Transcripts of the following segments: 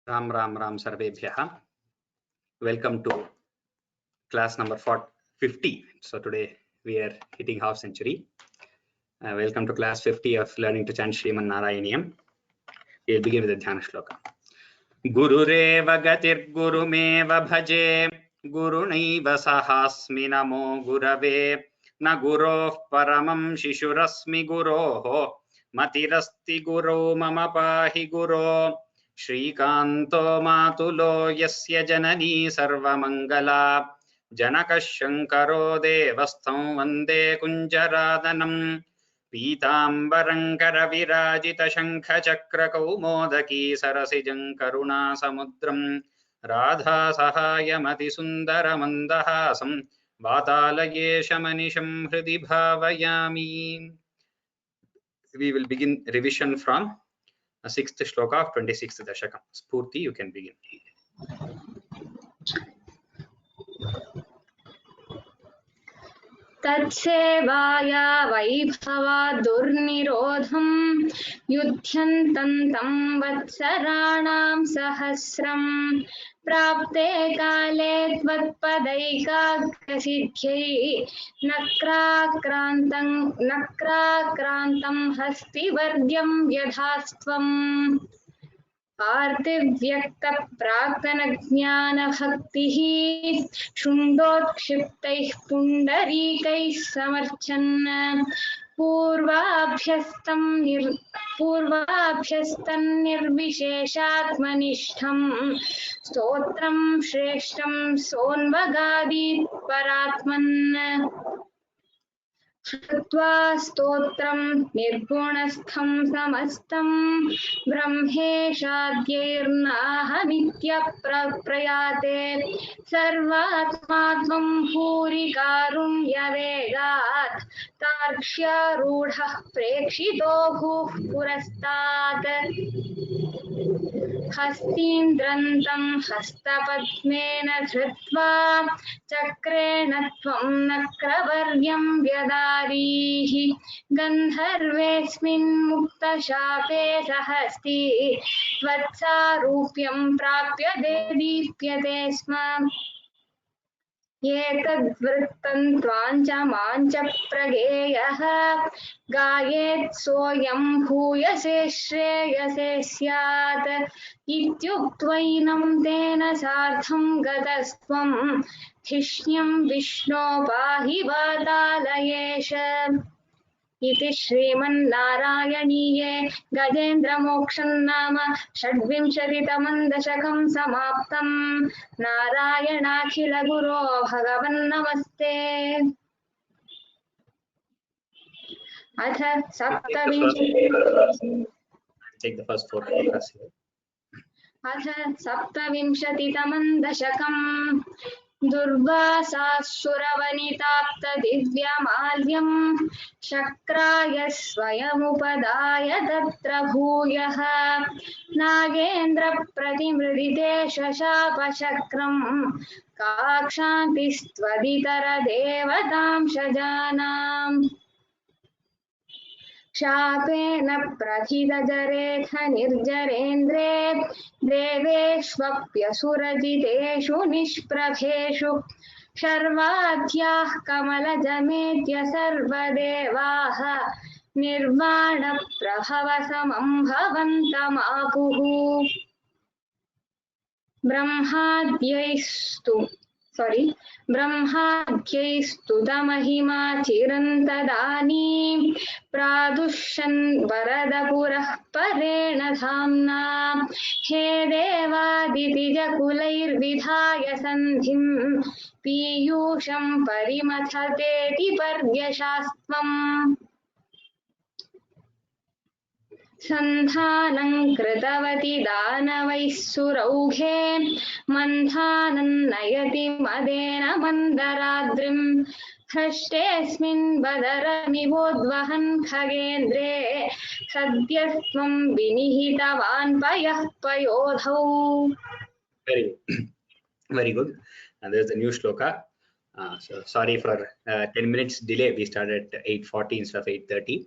Ram Ram Ram Sarvebhyaha. Welcome to class number 50. So today we are hitting half century. Welcome to class 50 of learning to chant Sriman Narayaniyam. We'll begin with the Dhyana Shloka. Gurureva gatir gurumeva bhaje gurunaiva sahasmi namo gurave na guroh paramam shishurasmi guroho matirasti guru mama pahi guro Shrikanto matulo yasya janani sarvamangala janaka shankaro devastham vande kunjaradanam पीताम्बरं करविराजित शंख चक्र कौमोदकी सरसिजं करुणा समुद्रं राधा सहायमति सुंदर मंदहासं वातालयेशमनिशं हृदि भावयामि. We will begin revision from 6th shloka of 26th dashakam. Spurti, you can begin. तत्सेवाया Vaibhava दुर्निरोधं युध्यन्तं तं वत्सराणां सहस्रं प्राप्ते काले त्वत्पदैकाग्रसिद्ध्यै नक्राक्रान्तं हस्तिवर्ग्यं व्यधास्त्वम् पार्थिव्यक्त प्राक्तनज्ञानभक्तिः शुण्डोत्क्षिप्तैः पुण्डरीकैः समर्चन् पूर्वाभ्यस्तन्निर्विशेषात्मनिष्ठं स्तोत्रं श्रेष्ठं सोन्वगादीत् परात्मन् श्रुत्वा स्तोत्रं निर्गुणस्थं समस्तं ब्रह्मेशाद्यैर्नाहमित्यप्रयाते सर्वात्मा त्वं भूरि कारुण्यवेगात् तार्क्ष्यारूढः प्रेक्षितो भूः पुरस्तात् हस्तीन्द्रन्तं हस्तपद्मेन धृत्वा चक्रेण त्वं नक्रवर्यं व्यदारीः गन्धर्वेऽस्मिन् मुक्तशापे सहस्ति त्वत्सारूप्यं प्राप्य देदीप्यते स्म एतद्वृत्तं त्वाञ्च माञ्च प्रगेयः गायेत् सोऽयं भूयसे श्रेयसे स्यात् इत्युक्त्वैनं तेन सार्धं गतस्त्वं धिष्ण्यं विष्णो पाहि वातालयेश. इति श्रीमन्नारायणीये गजेन्द्रमोक्षं नाम षड्विंशतितमं दशकं समाप्तं. नारायणाखिल गुरो भगवन्नमस्ते. अथ सप्तविंशतितमं दशकं दुर्वासासुरवनिताप्तदिव्यमाल्यं शक्राय स्वयमुपदाय तत्र भूयः नागेन्द्रप्रतिमृदिते शशापशक्रं काक्षान्तिस्त्वदितरदेवतांशजानाम् शापेन प्रथितजरेथ निर्जरेन्द्रे देवेष्वप्यसुरजितेषु निष्प्रभेषु शर्वाद्याः कमलजमेत्य सर्वदेवाः निर्वाणप्रभवसमं भवन्तमापुः. ब्रह्माद्यैस्तुतमहिमा चिरन्तदानीं प्रादुष्यन् वरदपुरः परेण धाम्ना हे देवादितिजकुलैर्विधाय सन्धिं पीयूषं परिमथतेति पर्यशास्त्वम् सन्धानं कृतवती दानवैः सुरौघे मन्धानं नयति मदेन मन्दराद्रिं हृष्टेऽस्मिन् बदरमिवोद्वहन् खगेन्द्रे सद्यस्त्वं विनिहितवान् पयः पयोधौ. Very good. And there's the new shloka. So sorry for 10 minutes delay. We started at 8:40 instead of 8:30.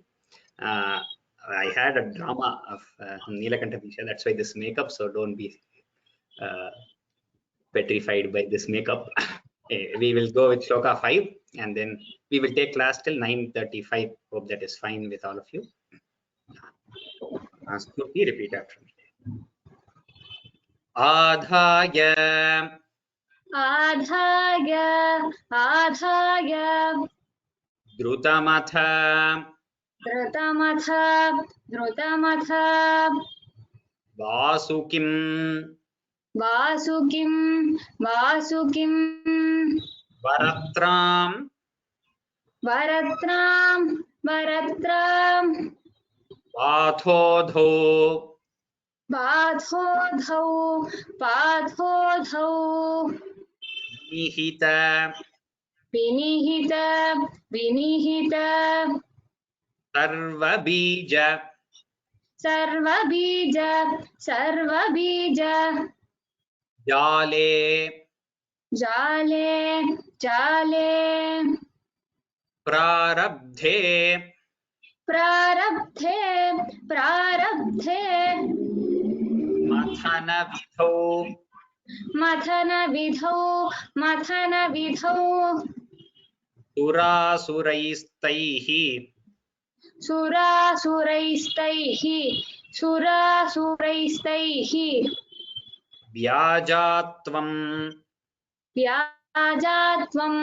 I had a drama of Neelakanta Visha, that's why this makeup, so don't be petrified by this makeup. We will go with shloka 5 and then we will take class till 9:35. Hope that is fine with all of you. Smruti, repeat after me. Adhaya आधाय आधाय Drutamatha धृतमथ धृतमथ Vasukim वासुकिं वासुकिं Varatram वरत्रां वरत्रां Pathodho पाथोधौ पाथोधौ Nihita विनिहित विनिहित Sarvabija सर्वबीज सर्वबीज Jale जाले जाले Prarabdhe प्रारब्धे प्रारब्धे Mathana Vidho मथन विधौ मथन विधौ Surasuraistaihi सुरासुरैस्तैः सुरासुरैस्तैः Vyajatvam व्याजात्वं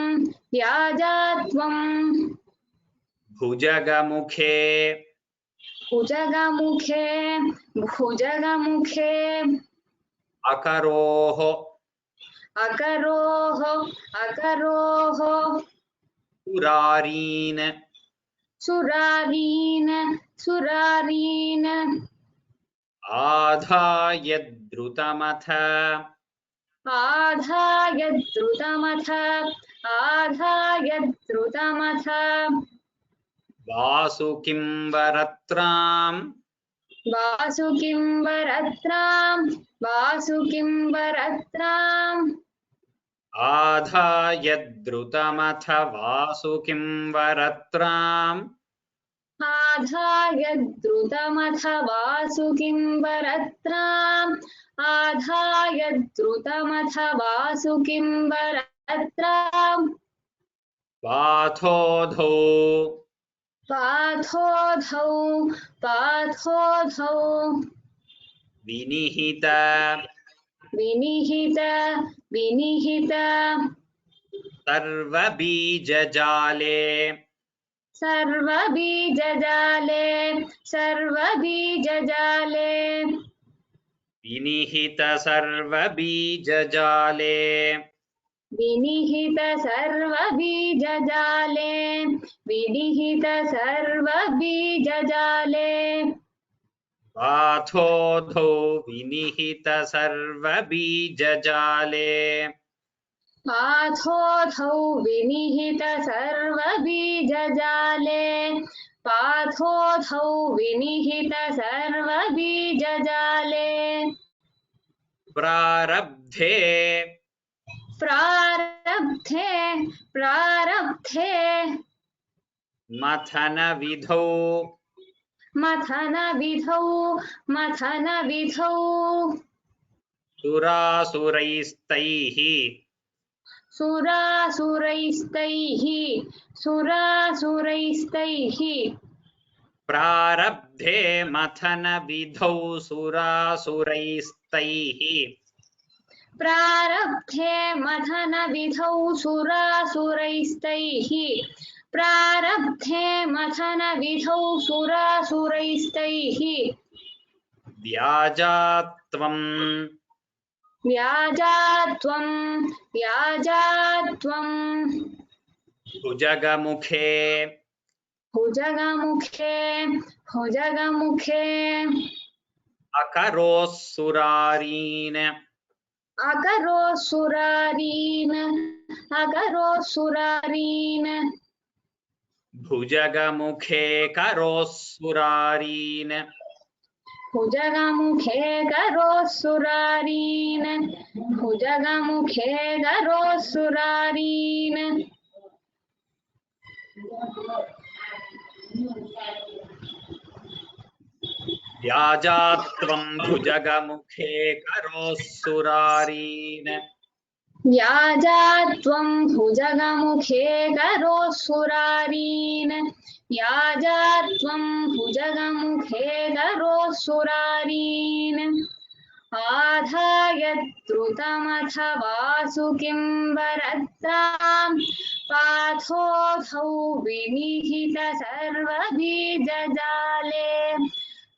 व्याजात्वं Bhujagamukhe भुजगमुखे भुजगमुखे Akaroho अकरोः अकरोः Urarin सुरारीन् सुरारीन् Adhayadrutamata आधाय द्रुतमथ आधाय द्रुतमथ Vasukim Varatram वासुकिं वरत्रां वासुकिं वरत्रां Adhayadrutamata Vasukim Varatram आधाय द्रुतमथ वासुकिं वरत्रां आधाय द्रुतमथ वासुकिं वरत्रां Pathodho पाथोधौ पाथोधौ Vinihita विनिहित विनिहित Sarvabijajale सर्वबीजजाले सर्वबीजजाले Vinihita Sarvabijajale विनिहित सर्वबीजजाले विनिहित सर्वबीजजाले Pathodho Vinihita Sarvabijajale पाथोधौ विनिहित सर्वबीजजाले पाथोधौ विनिहित सर्वबीजजाले Prarabdhe प्रारब्धे प्रारब्धे Mathana Vidho मथन विधौ मथन विधौ Surasuraistaihi सुरासुरैस्तैः सुरासुरैस्तैः Prarabdhe Mathana Vidho Surasuraistaihi प्रारब्धे मथन विधौ सुरासुरैस्तैः प्रारब्धे मथन विधौ सुरासुरैस्तैः Vyajatvam व्याजात्वं व्याजात्वं Bhujagamukhe भुजगमुखे भुजगमुखे Akarosurarin अकरोसुरारीन् अकरोसुरारीन् Bhujagamukhe Karosurarin भुजगमुखे करोसुरारीन् भुजगमुखे करोसुरारीन् व्याजात्वं भुजगमुखे करोस्सुरारीन् व्याजात्वं भुजगमुखे करोऽसुरारीन् व्याजात्वं भुजगमुखे करोऽसुरारीन् आधाय द्रुतमथ वासुकिं वरद्रां पाथोऽथौ विनिहित सर्वबीजजाले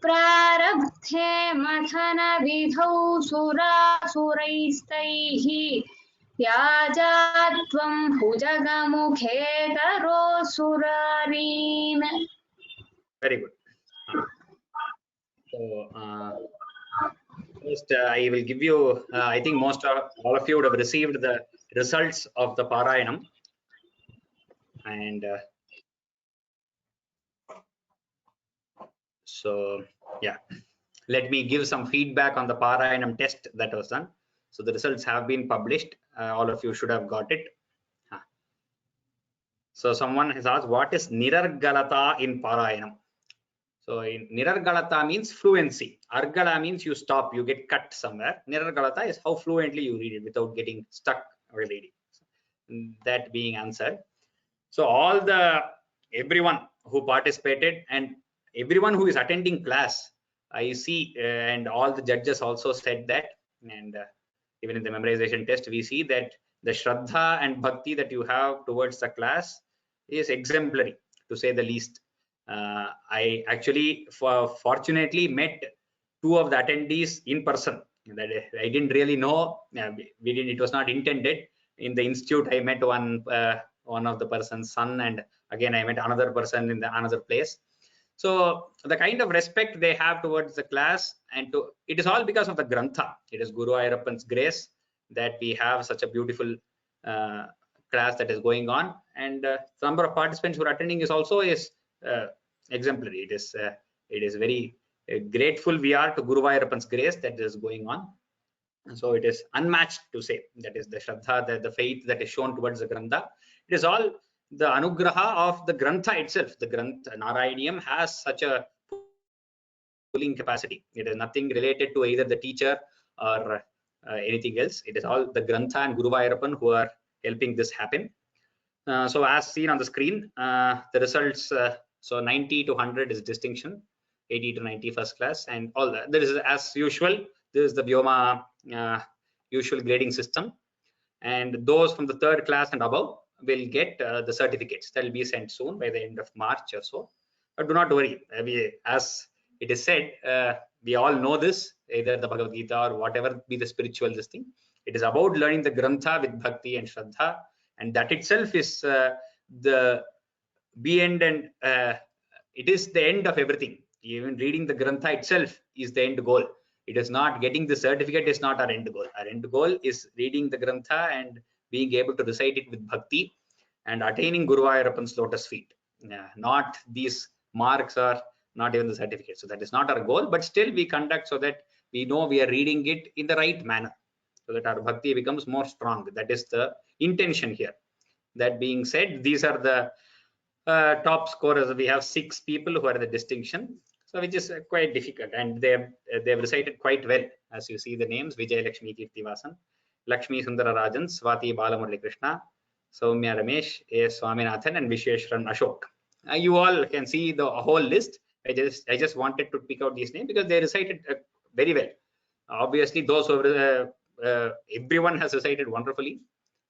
प्रारब्धे मथनविधौ सुरासुरैस्तैः व्याजात्वं भुजगमुखे करोऽसुरारीन्. Very good. So first I will give you, I think most of all of you would have received the results of the Parayanam, and so yeah, let me give some feedback on the Parayanam test that was done. So the results have been published. All of you should have got it. So someone has asked, what is Nirargalata in Parayanam? So in Nirargalata means fluency. Argala means you stop, you get cut somewhere. Nirargalata is how fluently you read it without getting stuck while reading. That being answered. So everyone who participated and everyone who is attending class, I see, and all the judges also said that, and even in the memorization test, we see that the Shraddha and Bhakti that you have towards the class is exemplary, to say the least. I actually fortunately met two of the attendees in person. That I didn't really know. It was not intended. In the institute, I met one of the person's son, and again I met another person in another place. So the kind of respect they have towards the class, and it is all because of the Grantha. It is Guru Ayappan's grace that we have such a beautiful class that is going on, and the number of participants who are attending is also exemplary. It is very grateful we are to Guru Ayappan's grace that is going on. So it is unmatched, to say. That is the Shraddha, the faith that is shown towards the Grantha. It is all the anugraha of the Grantha itself. The Grantha Narayaniam has such a pulling capacity. It is nothing related to either the teacher or anything else. It is all the Grantha and Guru Ayappan who are helping this happen. So as seen on the screen, the results, so 90 to 100 is distinction, 80 to 90 first class, and all that. There is, as usual, this is the Vyoma usual grading system, and those from the third class and above will get the certificates that will be sent soon by the end of March or so. But do not worry, as it is said, we all know this, either the Bhagavad Gita or whatever be the spiritual this thing. It is about learning the Grantha with Bhakti and Shraddha, and that itself is the end, and it is the end of everything. Even reading the Grantha itself is the end goal. It is not getting the certificate, is not our end goal. Our end goal is reading the Grantha and being able to recite it with Bhakti and attaining Guru Ayappan's lotus feet. Not these marks, or not even the certificate. So that is not our goal, but still we conduct so that we know we are reading it in the right manner, so that our Bhakti becomes more strong. That is the intention here. That being said, these are the top scorers. We have 6 people who are the distinction, so which is quite difficult, and they've recited quite well. As you see the names: Vijay Lakshmi Kirtivasan, Lakshmi Sundara Rajan, Swati Balamurali Krishna, Soumya Ramesh, A. Swaminathan, and Visheshwaran Ashok. You all can see the whole list. I just wanted to pick out these names because they recited very well. Obviously, those who everyone has recited wonderfully.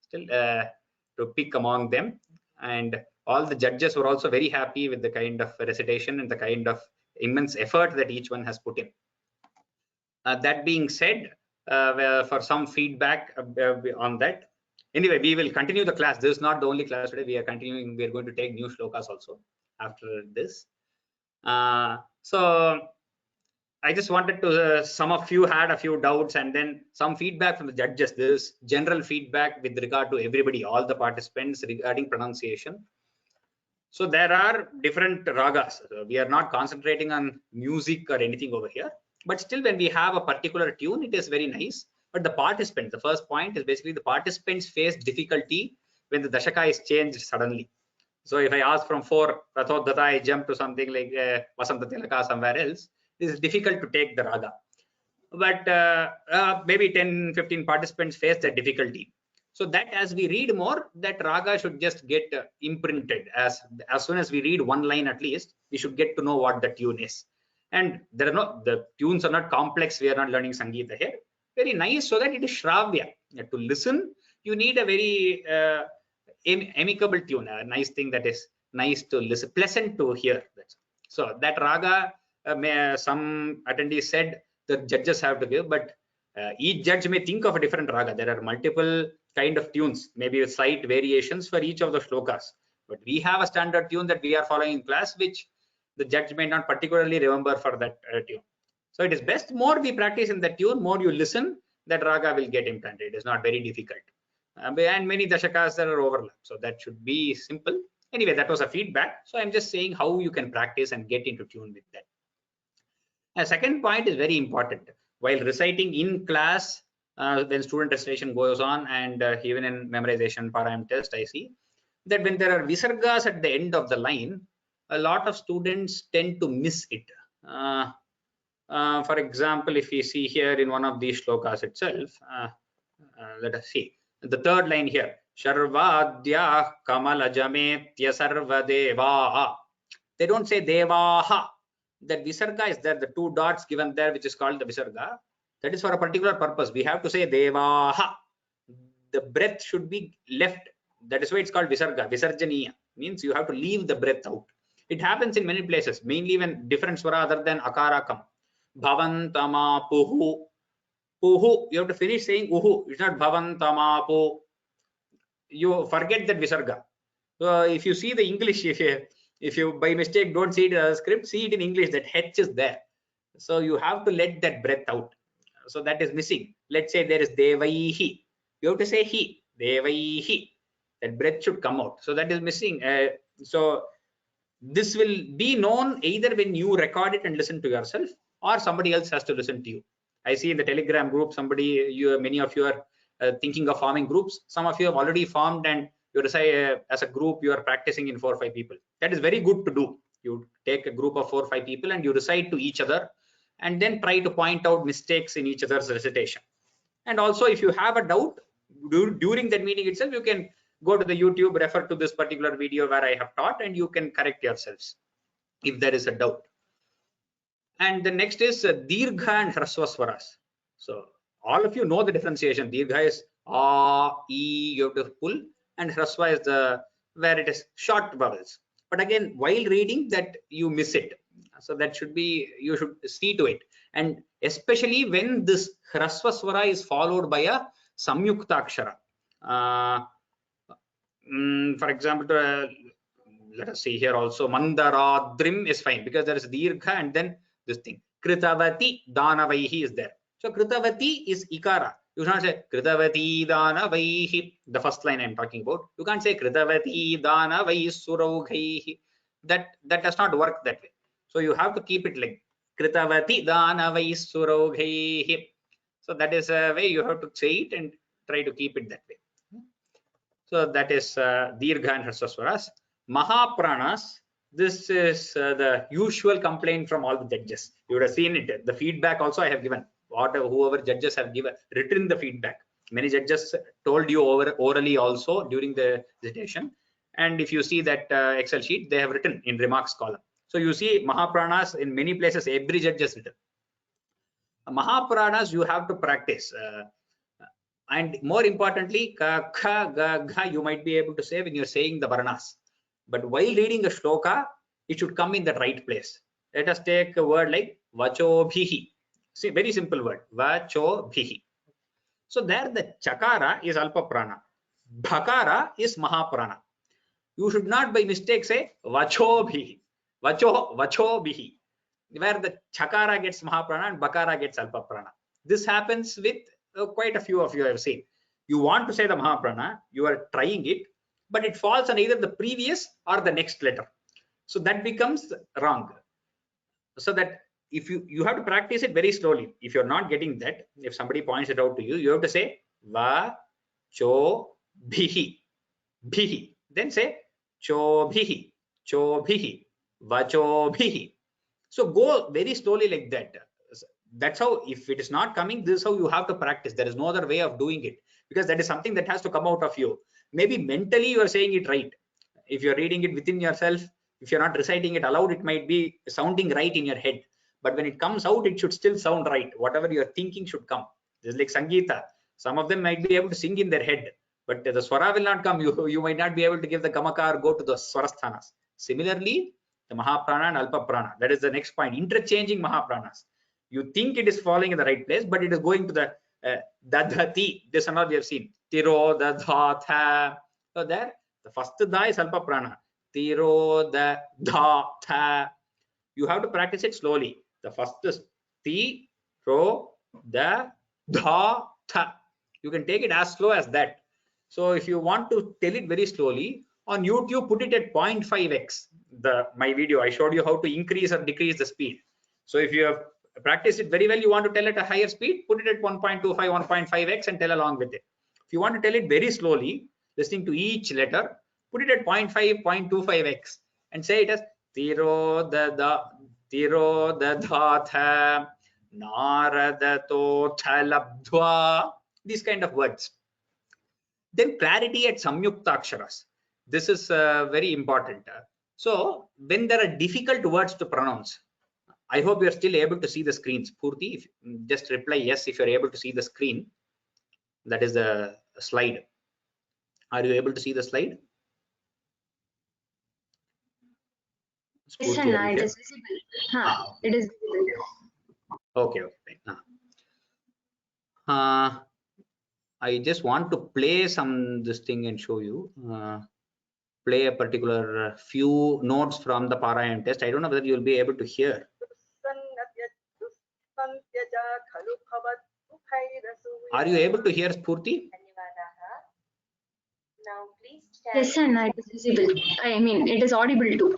Still, to pick among them, and all the judges were also very happy with the kind of recitation and the kind of immense effort that each one has put in. That being said, for some feedback on that. Anyway, we will continue the class. This is not the only class today. We are continuing. We are going to take new shlokas also after this. So I just wanted to, some of you had a few doubts, and then some feedback from the judges. This general feedback with regard to everybody, all the participants, regarding pronunciation. So there are different ragas. We are not concentrating on music or anything over here, but still when we have a particular tune, it is very nice. But the participants, the first point is basically the participants face difficulty when the dashaka is changed suddenly. So if I ask from 4 Rathodhata, I jump to something like Vasanta Tilaka somewhere else, It is difficult to take the raga. But maybe 10-15 participants face that difficulty. So that as we read more, that raga should just get imprinted. As soon as we read one line at least, we should get to know what the tune is. And the tunes are not complex. We are not learning Sangeeta here. Very nice, so that it is Shravya. To listen, you need a very amicable tune, a nice thing that is nice to listen, pleasant to hear. So that raga, some attendees said the judges have to give, but each judge may think of a different raga. There are multiple kind of tunes, maybe with slight variations for each of the shlokas. But we have a standard tune that we are following in class, which the judge may not particularly remember for that tune. So it is best more we practice in that tune, more you listen, that raga will get implanted. It is not very difficult. And many dashakas that are overlapped. So that should be simple. Anyway, that was a feedback. So I'm just saying how you can practice and get into tune with that. A second point is very important. While reciting in class, when student recitation goes on, and even in memorization parayam test, I see that when there are visargas at the end of the line, a lot of students tend to miss it. For example, if we see here in one of these shlokas itself, let us see the third line here. Sharvadya kamalajametya sarvadeva. They don't say devaha. That visarga is there, the two dots given there, which is called the visarga. That is for a particular purpose. We have to say devaha. The breath should be left. That is why it's called visarga. Visarjaniya means you have to leave the breath out. It happens in many places, mainly when different swara other than akara come. Bhavantama puhu. Puhu, you have to finish saying uhu. It's not bhavantama pu. You forget that visarga. So if you see the English, if you by mistake don't see it in the script, see it in English, that H is there. So you have to let that breath out. So that is missing. Let's say there is devaihi. You have to say he. Devaihi. That breath should come out. So that is missing. So this will be known either when you record it and listen to yourself, or somebody else has to listen to you. I see in the Telegram group, many of you are thinking of forming groups. Some of you have already formed, and you decide as a group you are practicing in 4 or 5 people. That is very good to do. You take a group of 4 or 5 people and you recite to each other, and then try to point out mistakes in each other's recitation. And also, if you have a doubt during that meeting itself, you can go to the YouTube, refer to this particular video where I have taught, and you can correct yourselves if there is a doubt. And the next is dirgha and hrasva swaras. So all of you know the differentiation. Dirgha is a, e, you have to pull, and hrasva is where it is short vowels. But again, while reading that, you miss it. So that should be, you should see to it. And especially when this hrasva swara is followed by a samyukta akshara. For example, let us see here also, mandaradrim is fine because there is dirgha and then this thing. Kritavati danavaihi is there. So Kritavati is ikara. You should not say Kritavati danavaihi, the first line I'm talking about. You can't say Kritavati danavai suraugaihi. That does not work that way. So you have to keep it like Kritavati danavai suraugaihi. So that is a way you have to say it and try to keep it that way. So that is dirgha and hrasva swaras. Mahapranas. This is the usual complaint from all the judges. You would have seen it. The feedback also I have given. Whoever judges have written the feedback. Many judges told you orally also during the recitation. And if you see that Excel sheet, they have written in remarks column. So you see Mahapranas in many places. Every judge has written. Mahapranas you have to practice. And more importantly, ka, kha, ga, gha, you might be able to say when you're saying the varnas. But while reading a shloka, it should come in the right place. Let us take a word like vachobhihi. See, very simple word, vachobhihi. So there the chakara is alpa prana, bhakara is mahaprana. You should not by mistake say vachobhihi, vachobhihi, where the chakara gets mahaprana and bhakara gets alpa prana. This happens with quite a few of you I have seen. You want to say the mahaprana, you are trying it, but it falls on either the previous or the next letter. So that becomes wrong. So that if you have to practice it very slowly. If you're not getting that, if somebody points it out to you, you have to say va cho bhihi, bhihi. Then say cho bhihi, va cho bhihi. So go very slowly like that. That's how, if it is not coming, this is how you have to practice. There is no other way of doing it, because that is something that has to come out of you. Maybe mentally you are saying it right. If you're reading it within yourself, if you're not reciting it aloud, it might be sounding right in your head. But when it comes out, it should still sound right. Whatever you're thinking should come. Just like Sangeeta. Some of them might be able to sing in their head, but the swara will not come. You might not be able to give the gamaka or go to the swarasthanas. Similarly, the Mahaprana and Alpa Prana. That is the next point. Interchanging Mahapranas. You think it is falling in the right place, but it is going to the dadhati. This and all we have seen. Tiro, dadha, tha. So there, the first da is Alpa Prana. Tiro, da, dha, tha. You have to practice it slowly. The first is ti, ro, da, dha, tha. You can take it as slow as that. So if you want to tell it very slowly, on YouTube, put it at 0.5x. My video, I showed you how to increase or decrease the speed. So if you have practiced it very well, you want to tell at a higher speed, put it at 1.25, 1.5x and tell along with it. If you want to tell it very slowly, listening to each letter, put it at 0.5, 0.25x and say it as tiro da tiro da dha tha naradato thalabdhva. These kind of words. Then clarity at samyukta aksharas. This is very important. So when there are difficult words to pronounce, I hope you're still able to see the screens. Purti, just reply yes if you're able to see the screen. That is the slide. Are you able to see the slide? Yes, Anna, it is visible. It is visible. Okay, okay. I just want to play this thing and show you. Play a particular few notes from the Parayan test. I don't know whether you'll be able to hear. Are you able to hear Spurti? Yes, Anna, it is visible. I mean, it is audible too.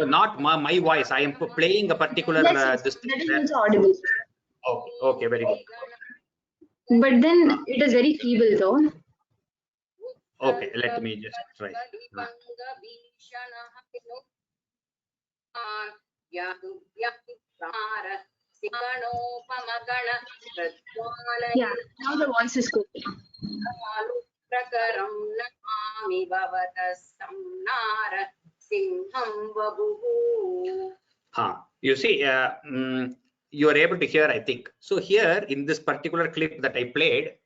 Not my voice. I am playing a particular. Yes, this that is also audible. Okay, okay, very good. But then it is very feeble though. Okay, let me just try. Yeah, now the voice is good. You see, you are able to hear, I think. So here in this particular clip that I played,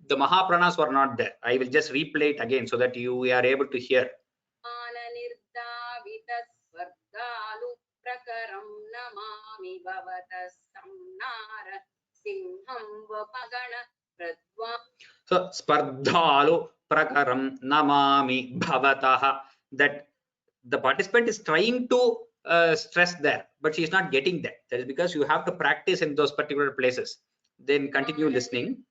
the Mahapranas were not there. I will just replay it again so that you are able to hear. So Spardhalu Prakaram Namami Bhavataha, that the participant is trying to stress there, but she is not getting that. That is because you have to practice in those particular places. Then continue listening.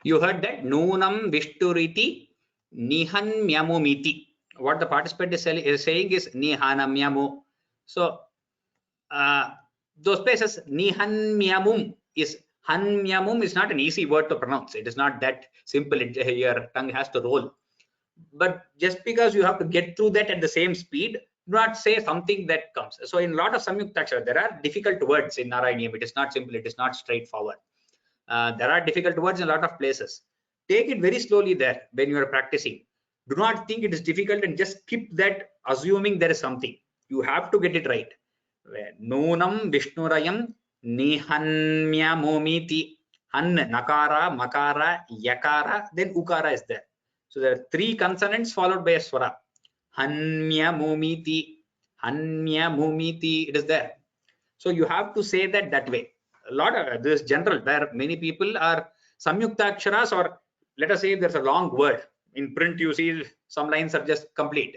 You heard that Noonam Vishturiti Nihanmyamumiti. What the participant is saying is Nihanamyamu. So those places, Nihanmyamum is Hanmyamum is not an easy word to pronounce. It is not that simple. Your tongue has to roll. But just because you have to get through that at the same speed, do not say something that comes. So in a lot of Samyuktakshara, there are difficult words in Narayaniam. It is not simple. It is not straightforward. There are difficult words in a lot of places. Take it very slowly there when you are practicing. Do not think it is difficult and just skip that, assuming there is something. You have to get it right. Noonam Vishnurayam Nihanmyamomiti. Han, Nakara, Makara, Yakara, then Ukara is there. So there are three consonants followed by a swara. Hanmyamomiti, Hanmyamomiti, it is there. So you have to say that way. A lot of this general, where many people are Samyuktaksharas, or let us say there's a long word. In print, you see some lines are just complete,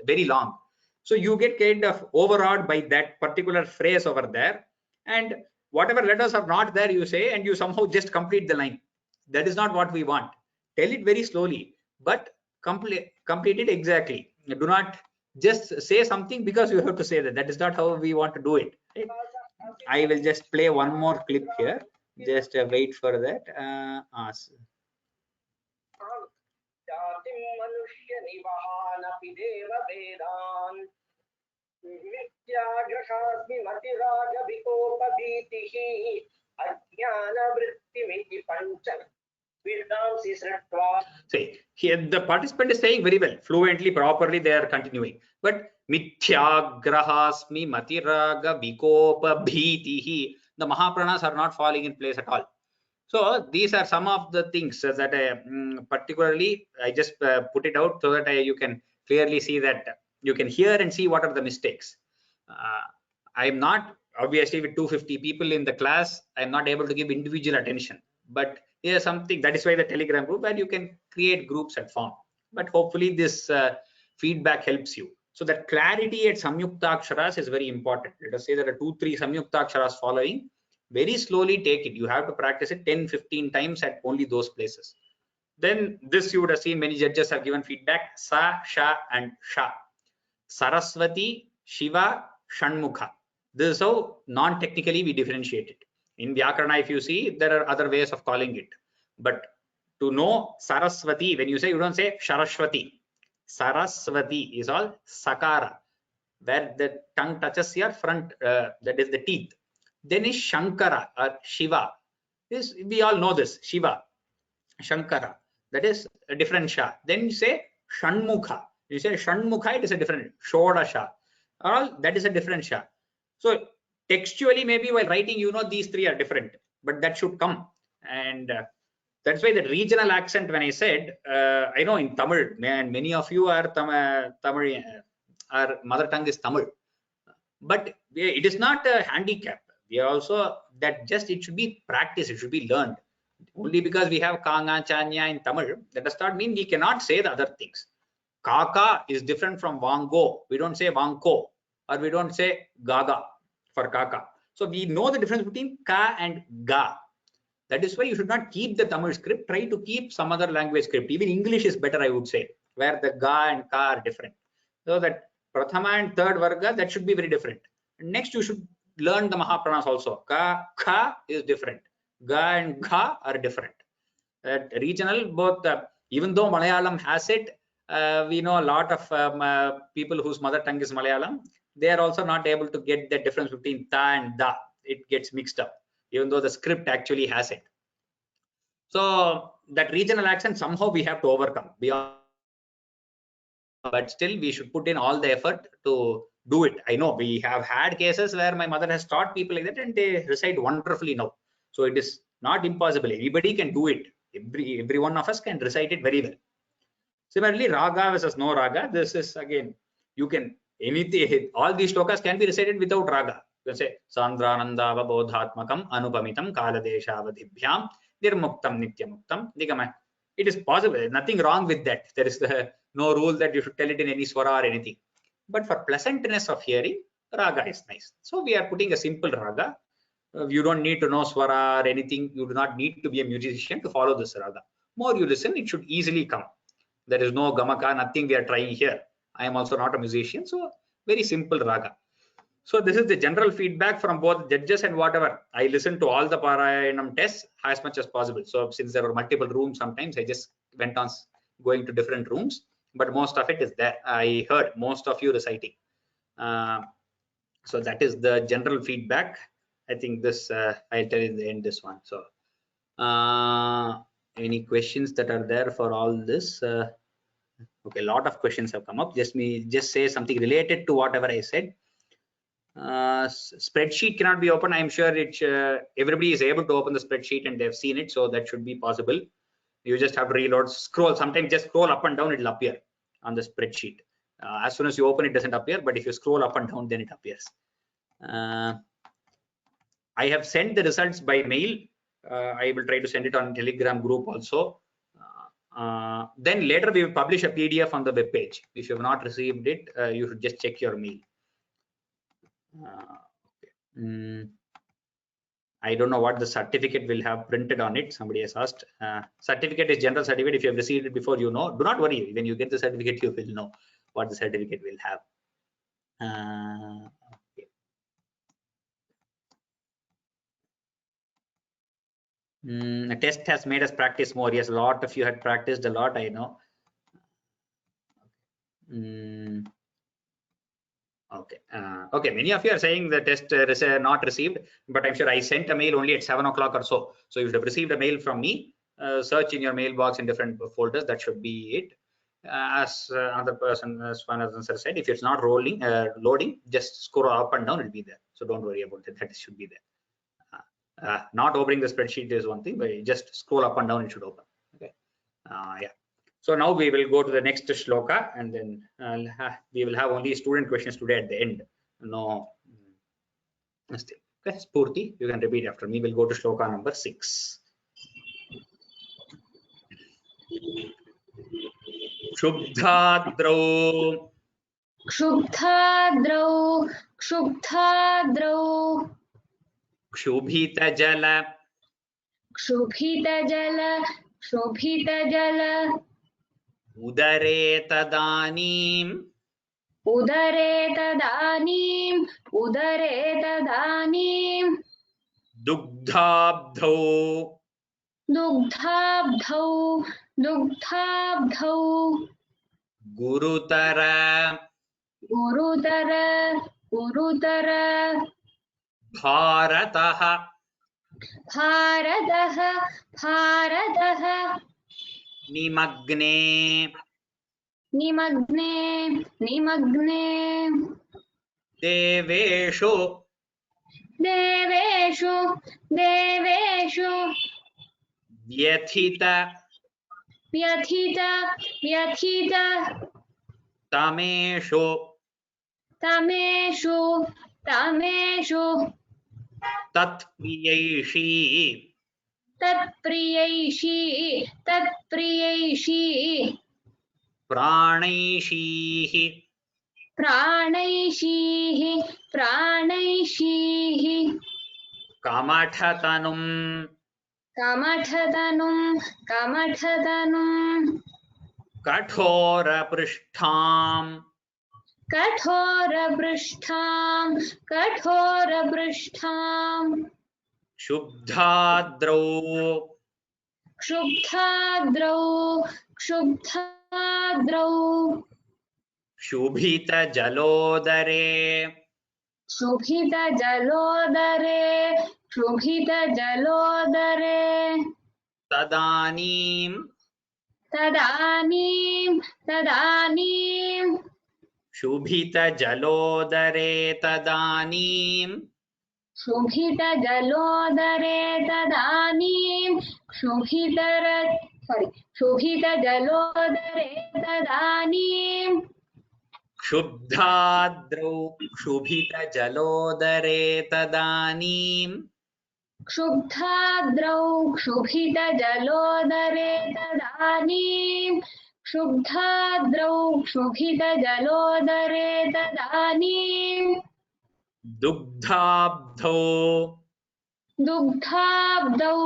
very long. So you get kind of overawed by that particular phrase over there, and whatever letters are not there, you say, and you somehow just complete the line. That is not what we want. Tell it very slowly, but complete it exactly. Do not just say something because you have to say that. That is not how we want to do it. Right? I will just play one more clip here. Just wait for that. See, here the participant is saying very well, fluently, properly, they are continuing. But Mithyagrahasmi Matiraga Vikopa Bhitihi, the Mahapranas are not falling in place at all. So these are some of the things that I particularly I just put it out so that you can clearly see that you can hear and see what are the mistakes. I'm not obviously with 250 people in the class, I'm not able to give individual attention, but here's something that is why the Telegram group, where you can create groups and form. But hopefully this feedback helps you. So that clarity at Samyuktaksharas is very important. Let us say there are 2-3 Samyuktaksharas following. Very slowly take it. You have to practice it 10-15 times at only those places. Then this you would have seen many judges have given feedback. Sa, Sha and Sha. Saraswati, Shiva, Shanmukha. This is how non-technically we differentiate it. In Vyakarana, if you see, there are other ways of calling it. But to know Saraswati, when you say, you don't say Saraswati. Saraswati is all Sakara, where the tongue touches your front, that is the teeth. Then is Shankara or Shiva. This, we all know this, Shiva, Shankara. That is a different Sha. Then you say Shanmukha. You say Shanmukha, it is a different Shodasha. All that is a different Sha. So textually, maybe while writing, you know these three are different, but that should come. And that's why the regional accent, when I said, I know in Tamil, and many of you are Tamil, our mother tongue is Tamil, but it is not a handicap. We also that just it should be practiced, it should be learned. Only because we have Kanga, Chanya in Tamil, that does not mean we cannot say the other things. Kaka is different from Wango. We don't say Wanko, or we don't say Gaga for Kaka. So we know the difference between Ka and Ga. That is why you should not keep the Tamil script. Try to keep some other language script. Even English is better, I would say, where the Ga and Ka are different. So that Prathama and third Varga, that should be very different. Next, you should learn the Mahapranas also. Ka, Kha is different. Ga and Gha are different. Regional, both, even though Malayalam has it, we know a lot of people whose mother tongue is Malayalam. They are also not able to get the difference between Ta and Da. It gets mixed up, even though the script actually has it. So that regional accent somehow we have to overcome. But still, we should put in all the effort to do it. I know we have had cases where my mother has taught people like that, and they recite wonderfully now. So it is not impossible. Everybody can do it. Every one of us can recite it very well. Similarly, raga versus no raga. This is again, you can anything. All these shlokas can be recited without raga. You can say Sandrananda Bodhatmakam Anupamitam Kaladeshavadibhyam Nirmuktam Nityamuktam Nigama. It is possible. Nothing wrong with that. There is no rule that you should tell it in any swara or anything. But for pleasantness of hearing, raga is nice. So we are putting a simple raga. You don't need to know swara or anything. You do not need to be a musician to follow this raga. More you listen, it should easily come. There is no gamaka, nothing we are trying here. I am also not a musician, so very simple raga. So this is the general feedback from both judges and whatever. I listened to all the Parayanam tests as much as possible. So since there were multiple rooms, sometimes I just went on going to different rooms, but most of it is there. I heard most of you reciting. So that is the general feedback. I think this I'll tell you in the end this one. So any questions that are there for all this? Okay, a lot of questions have come up. Just say something related to whatever I said. Spreadsheet cannot be open. I'm sure everybody is able to open the spreadsheet and they've seen it, so that should be possible. You just have to reload, scroll. Sometimes just scroll up and down, it'll appear on the spreadsheet. As soon as you open, it doesn't appear, but if you scroll up and down, then it appears. I have sent the results by mail. I will try to send it on Telegram group also. Then later we will publish a PDF on the web page. If you have not received it, you should just check your mail. I don't know what the certificate will have printed on it. Somebody has asked. Certificate is general certificate. If you have received it before, you know. Do not worry. When you get the certificate, you will know. what the certificate will have. Okay. The test has made us practice more. Yes, a lot of you had practiced a lot, I know. Okay. Okay, many of you are saying the test not received, but I'm sure I sent a mail only at 7 o'clock or so. So if you have received a mail from me, search in your mailbox in different folders. That should be it. As another person, as Swanathan sir said, if it's not loading, just scroll up and down, it'll be there. So don't worry about it. That should be there. Not opening the spreadsheet is one thing, but just scroll up and down, it should open. Okay. Yeah. So now we will go to the next shloka, and then we will have only student questions today at the end. No. Okay, Spurti, you can repeat after me. We'll go to shloka number 6. Shubhdadrau. Shubhdadrau. Shubhdadrau. Shubhita jala. Shubhita jala. Shubhita jala. Udare tadanim. Udare tadanim. Udare tadanim. Dugdhabdhau. Dugdhabdhau. Dugdhabdhau. Gurutara. Gurutara. Gurutara. Bharataha. Bharataha. Bharataha. Nimagne. Nimagne. Nimagne. Deveshu. Deveshu. Deveshu. Vyathita. Vyathita. Vyathita. Tameshu. Tameshu. Tameshu. Tatpriyaishi. Tatpriyaishi. Tatpriyaishi. Pranaishihi. Pranaishihi. Pranaishihi. Kamathatanum. Kamathatanum. Kamathatanum. Kathora prishtham. Kathora prishtham. Kathora prishtham. Shubdhadrau. Kshubdhadrau. Kshubdhadrau. Shubhita jalodare. Shubhita jalodare. Shubhita jalodare. Tadanim. Tadanim. Tadanim. Shubhita jalodare tadanim. Shubhita jalodare tadanim. Shubhita jalodare tadanim. Shubdhadrau. Shubhita jalodare tadanim. Kshubdhadrau. Kshubhita jalodare tadanim. Kshubdhadrau. Kshubhita jalodare tadanim. Dugdhabdhau. Dugdhabdau.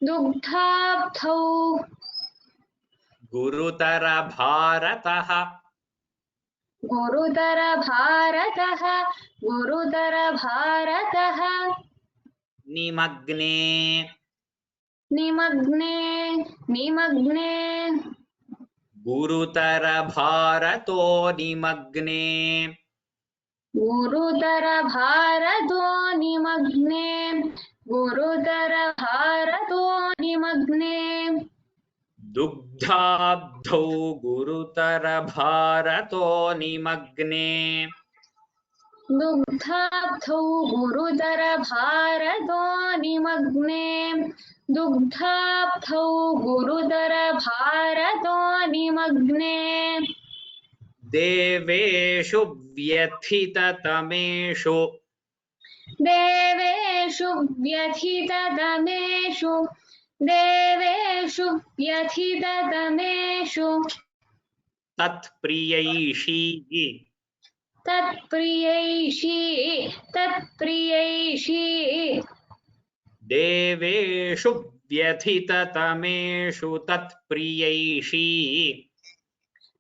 Dugdhabdau. Gurutara bharataha. Gurutara bharataha. Gurutara bharataha. Nimagne. Nimagne. Nimagne. Gurutara bharato nimagne. Gurutara bharato nimagne. Gurutara bharato nimagne. Dugdhabdhau gurutara bharato nimagne. Dugdhabdhau gurutara bharato nimagne. Dugdhabdhau gurutara bharato nimagne. Deveshu vyathitatameshu. Deveshu vyathitatameshu. Deveshu vyathitatameshu. Tatpriyaishi. Tatpriyaishi. Tatpriyaishi. Deveshu vyathitatameshu tatpriyaishi.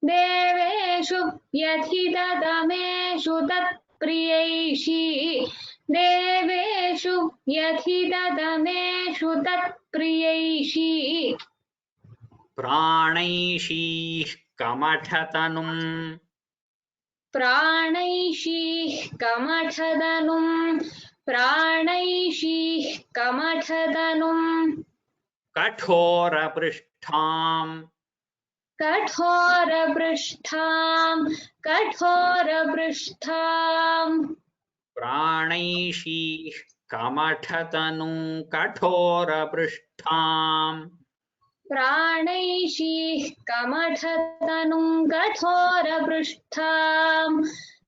देवेषु व्यथिततमेषु तत्प्रियैषी देवेषु व्यथिततमेषु तत्प्रियैषी प्राणैषीः कमठतनुम् प्राणैषीः कमठतनुम् प्राणैषीः कमठतनुम् कठोरपृष्ठाम् कठोरपृष्ठाम् कठोरपृष्ठाम् प्राणैषीः कमठतनुं कठोरपृष्ठाम् प्राणैषीः कमठतनुम् कठोरपृष्ठाम्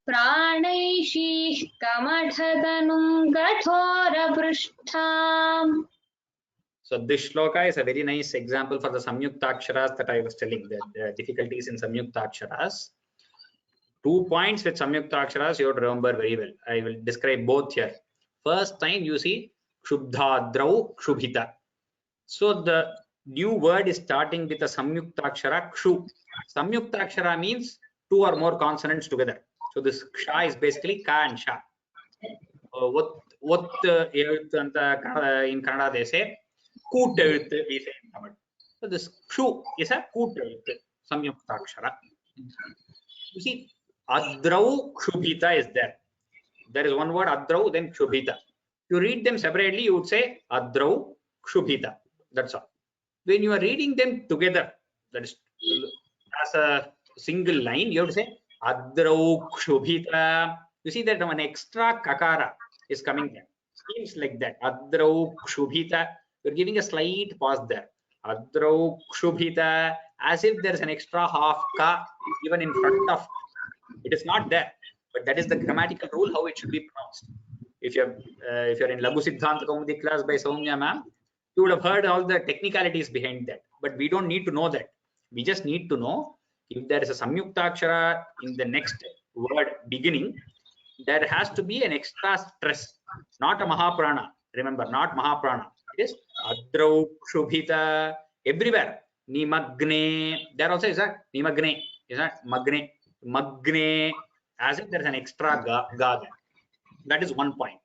प्राणैषीः कमठतनुम् कठोरपृष्ठाम्. So this shloka is a very nice example for the samyuktaksharas that I was telling, the difficulties in samyuktaksharas. 2 points with samyuktaksharas you have to remember very well. I will describe both here. First time you see kshubdhadrau kshubhita. So the new word is starting with a samyuktakshara kshu. Samyuktakshara means 2 or more consonants together. So this ksha is basically ka and sha. What in Kannada they say Kooteluthu, we say in Tamil. So this kshu is a Kooteluthu, samyuktakshara. You see, adrau kshubhita is there. There is one word adrau, then kshubhita. You read them separately, you would say adrau kshubhita. That's all. When you are reading them together, that is as a single line, you have to say adrau kshubhita. You see that an extra kakara is coming there. Seems like that. Adrau kshubhita. You're giving a slight pause there. Adrau kshubhita, as if there's an extra half ka even in front of. It is not there, but that is the grammatical rule how it should be pronounced. If you're in Laghu Siddhanta Kaumudi class by Soumya ma'am, you would have heard all the technicalities behind that. But we don't need to know that. We just need to know if there is a samyuktakshara in the next word beginning, there has to be an extra stress, not a mahaprana. Remember, not mahaprana. It is adrau kshubhita. Everywhere. Nimagne. There also is a nimagne. Is that magne? Magne. As if there is an extra ga there. That is one point.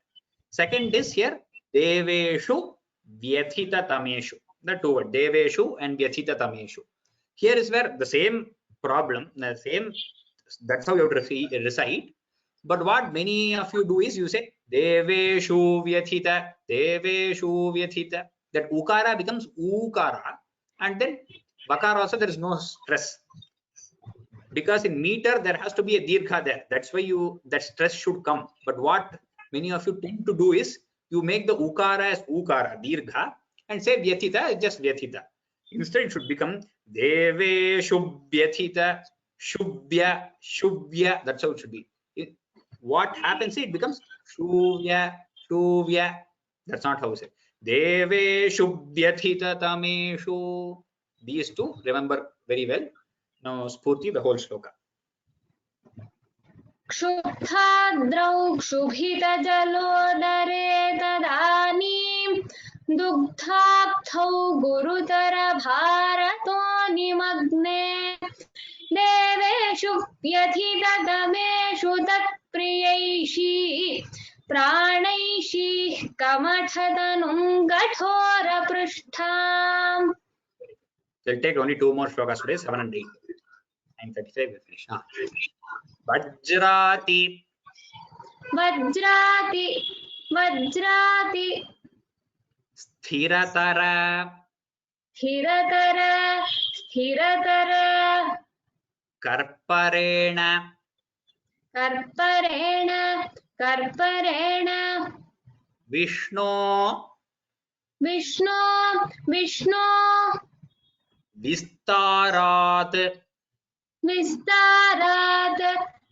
Second is here deveshu vyathita tameshu. The 2 words deveshu and vyathita tameshu. Here is where the same problem, the same. That's how you have to recite. But what many of you do is you say deveshu vyathita, deveshu vyathita. That ukara becomes ukara, and then bakara also there is no stress, because in meter there has to be a dirgha there. That's why that stress should come. But what many of you tend to do is you make the ukara as ukara dirgha and say vyathita is just vyathita. Instead it should become deveshu vyathita shubhya shubhya. That's how it should be. What happens? It becomes shuvya shuvya. That's not how we say. Deveshu vyathita tameshu. These 2 remember very well. Now Spurti, the whole shloka. क्षुब्धाद्रौ क्षुभितजलोदरे तदानीं दुग्धाब्धौ गुरुतरभारतो निमग्ने देवेषु व्यथिततमेषु तत्प्रियैषी प्राणैषीः कमठतनुं कठोरपृष्ठाम्. We'll take only 2 more shlokas today, 7 and 8. 9:35 we'll finish. Vajrati. Vajrati. Vajrati. Sthiratara. Sthiratara. Sthiratara. Karparena. Karparena. Karparena. Vishnu. Vishnu. Vishnu. Vistarat. Vistarat.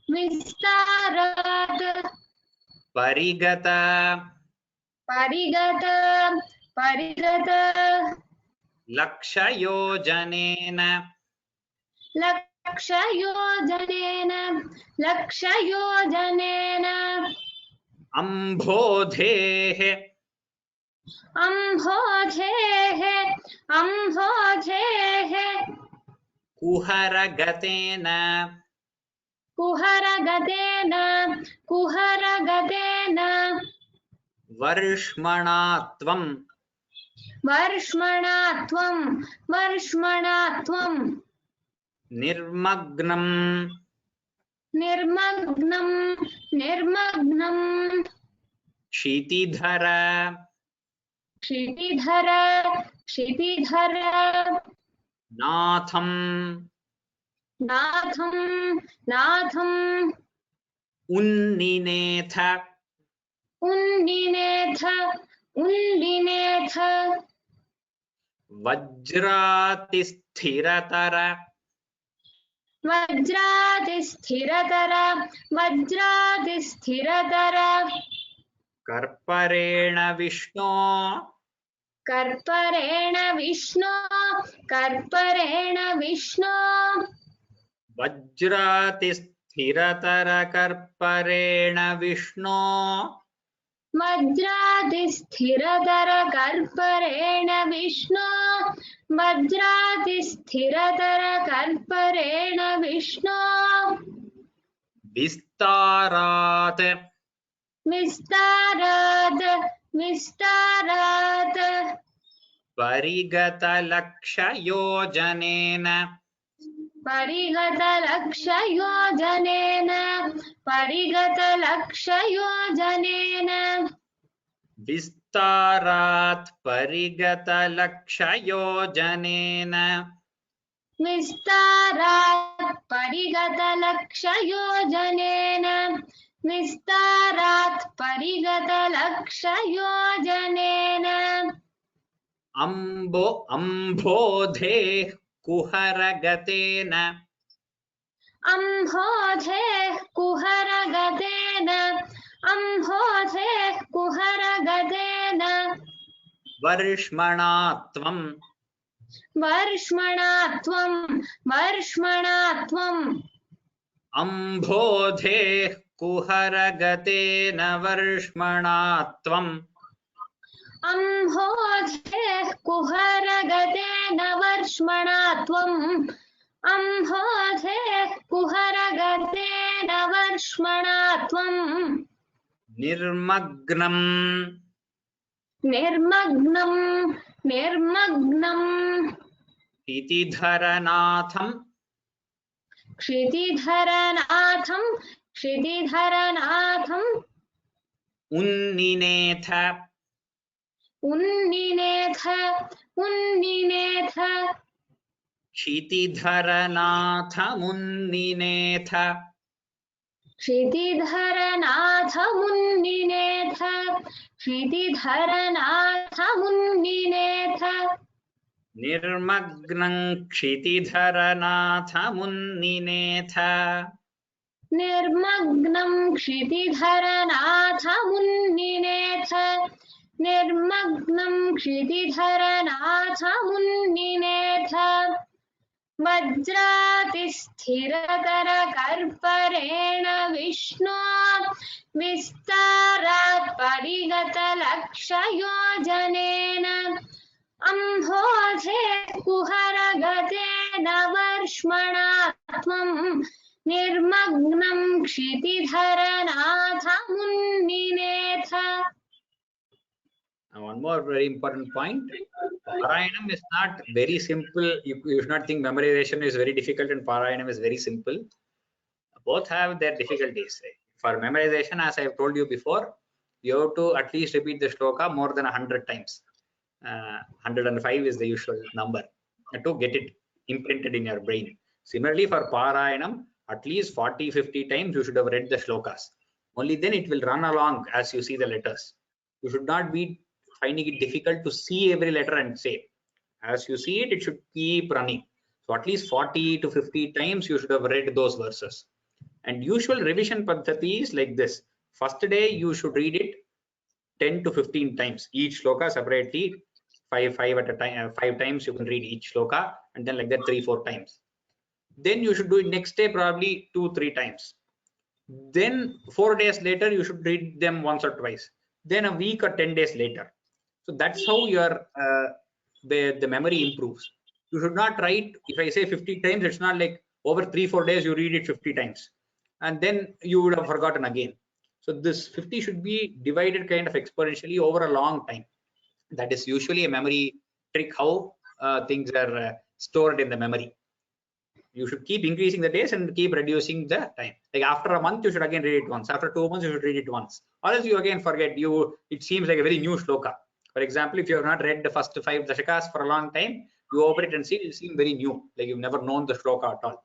Vistarat. Parigata. Parigata. Parigata. Lakshayojanena. Lakshayojanena. Lakshayojanena. Ambodhehe. Ambodhehe. Ambodhehe. कुहरगतेन कुहरगतेन कुहरगतेन वर्ष्मणा त्वं वर्ष्मणा त्वं निर्मग्नं निर्मग्नं क्षितिधर क्षितिधर नाथं नाथं उन्निनेथ उन्निनेथ वज्रातिस्थिरतर वज्रातिस्थिरतर कर्परेण विष्णो कर्परेण विष्णो वज्रातिस्थिरतर कर्परेण विष्णो वज्रातिस्थिरतर कर्परेण विष्णो वज्रातिस्थिरतर कर्परेण विष्णो विस्तारात् विस्तारात् परिगतलक्षयोजनेन परिगतलक्षयोजनेन विस्तारात् परिगतलक्षयोजनेन विस्तारात् परिगतलक्षयोजनेन अम्भोधेः कुहरगतेन कुहरगतेन वर्ष्मणा त्वं अम्भोधेः कुहरगतेन वर्ष्मणा त्वं अम्भोधेः कुहरगतेन वर्ष्मणा त्वं निर्मग्नं क्षितिधरनाथं उन्निनेथ क्षितिधरनाथमुन्निनेथ निर्मग्नं क्षितिधरनाथमुन्निनेथ वज्रातिस्थिरतर कर्परेण विष्णो विस्तारात् परिगतलक्षयोजनेन अम्भोधे कुहरगतेन वर्ष्मणा त्वं निर्मग्नं क्षितिधरनाथमुन्निनेथ. One more very important point. Parayanam is not very simple. You should not think memorization is very difficult and Parayanam is very simple. Both have their difficulties. For memorization, as I have told you before, you have to at least repeat the shloka more than 100 times. 105 is the usual number to get it imprinted in your brain. Similarly, for Parayanam, at least 40-50 times you should have read the shlokas. Only then it will run along as you see the letters. You should not be finding it difficult to see every letter and say. As you see it, it should keep running. So at least 40-50 times you should have read those verses. And usual revision paddhati is like this. First day you should read it 10-15 times. Each shloka separately, five at a time. 5 times you can read each shloka, and then like that 3-4 times. Then you should do it next day probably 2-3 times. Then 4 days later you should read them once or twice. Then a week or 10 days later. So that's how your the memory improves. You should not write, if I say 50 times, it's not like over 3-4 days you read it 50 times and then you would have forgotten again. So this 50 should be divided kind of exponentially over a long time. That is usually a memory trick, how things are stored in the memory. You should keep increasing the days and keep reducing the time. Like after a month, you should again read it once. After 2 months, you should read it once. Or else you again forget. It seems like a very new shloka. For example, if you have not read the first 5 dashakas for a long time, you open it and see it seems very new, like you've never known the shloka at all.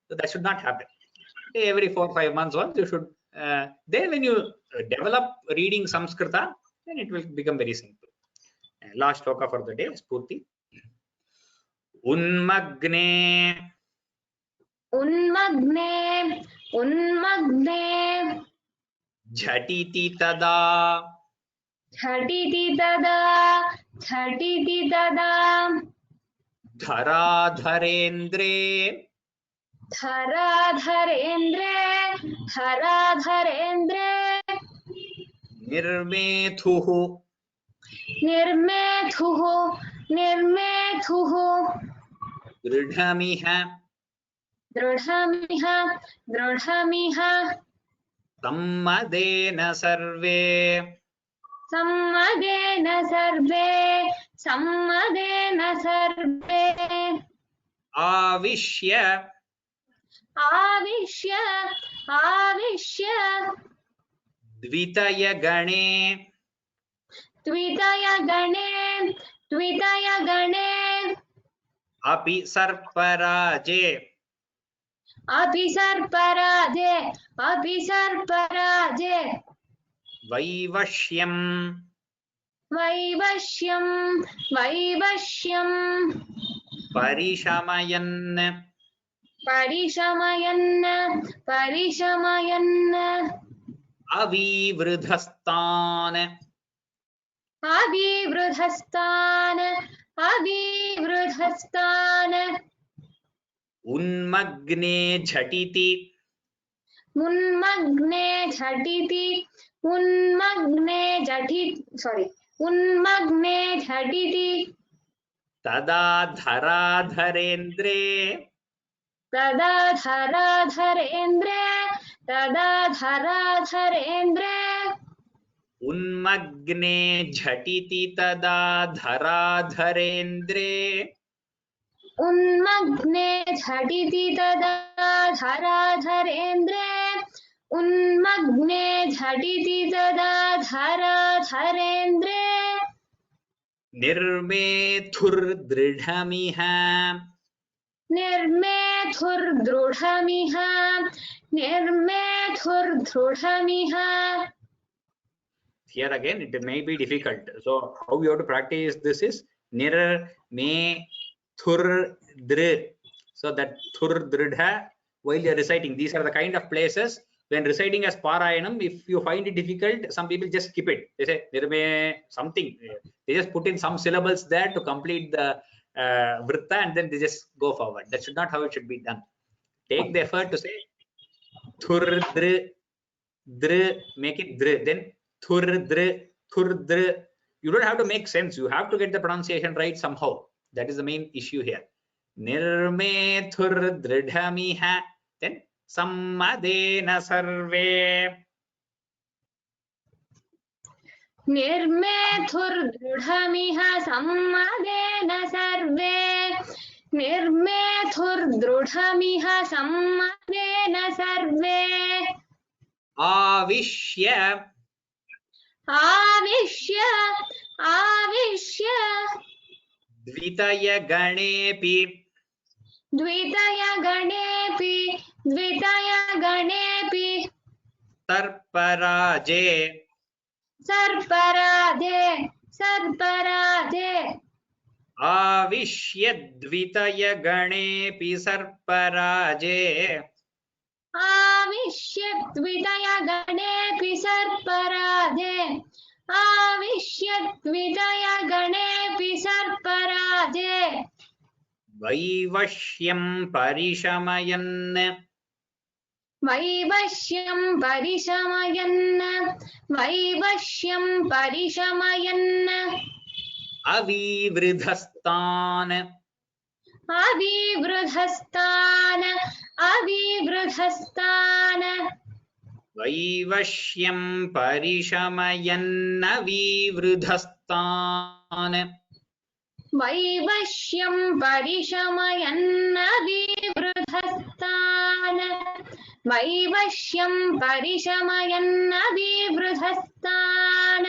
So that should not happen. Every 4 or 5 months once you should. Then when you develop reading Samskrita, then it will become very simple. Last shloka for the day is Purti. Unmagne. Unmagne, unmagne. Jhatiti tada. Jhatiti tada, jhatiti tada. Dharadharendre. Dharadharendre, dharadharendre. Nirmethuhu. Nirmethuhu, nirmethuhu. Dridhamiha. Dridhamiha, dridhamiha. Sammadena sarve. Sammadena sarve, sammadena sarve. Avishya. Avishya, avishya. Dvitaya gane. Dvitaya gane, dvitaya gane. Api sarparaje. Abhisarparaje, abhisarparaje. Vaivashyam. Vaivashyam, vaivashyam. Parishamayan. Parishamayan, parishamayan. Avivridhastan. Avivridhastan, avivridhastan. Unmagne jhatiti. Unmagne jhatiti, unmagne jhatiti, unmagne jhatiti. Tada dharadharendre. Tada dharadharendre, tada dharadharendre. Unmagne jhatiti tada dharadharendre. Unmagne jhatiti tada dharadharendre. Unmagne jhatiti tada dharadharendre. Nirmethur dridhamiha. Nirmethur drudhamiha, nirmethur drudhamiha. Here again, it may be difficult. So how you have to practice this is nir me thur dr. So that thur dridha, while you are reciting, these are the kind of places when reciting as Parayanam, if you find it difficult, some people just skip it. They say nir me something. They just put in some syllables there to complete the vritta and then they just go forward. That should not how it should be done. Take the effort to say thur dr, dr, make it dr, then thur dr, thur dr. You don't have to make sense. You have to get the pronunciation right somehow. That is the main issue here. Nirme thur dridhamiha, then sammadena sarve. Nirmethur drudhamiha sammadena sarve. Nirmethur drudhamiha sammadena sarve. Avishya. Avishya, avishya. Dvitaya ganepi. Dvitaya ganepi, dvitaya ganepi. Sarparaje. Sarparade, sarparade. Avishya dvitaya ganepi sarparaje. Avishya dvitaya ganepi sarparade. Avishya dvitaya ganepi sarparade. Vaivashyam parishamayan. Vaivashyam parishamayan, vaivashyam parishamayan. Avivridhastan. अविवृधस्तान अविवृधस्तान वैवश्यं परिशमयन्न विवृधस्तान् वैवश्यं परिशमयन्न विवृधस्तान वैवश्यं परिशमयन्न विवृधस्तान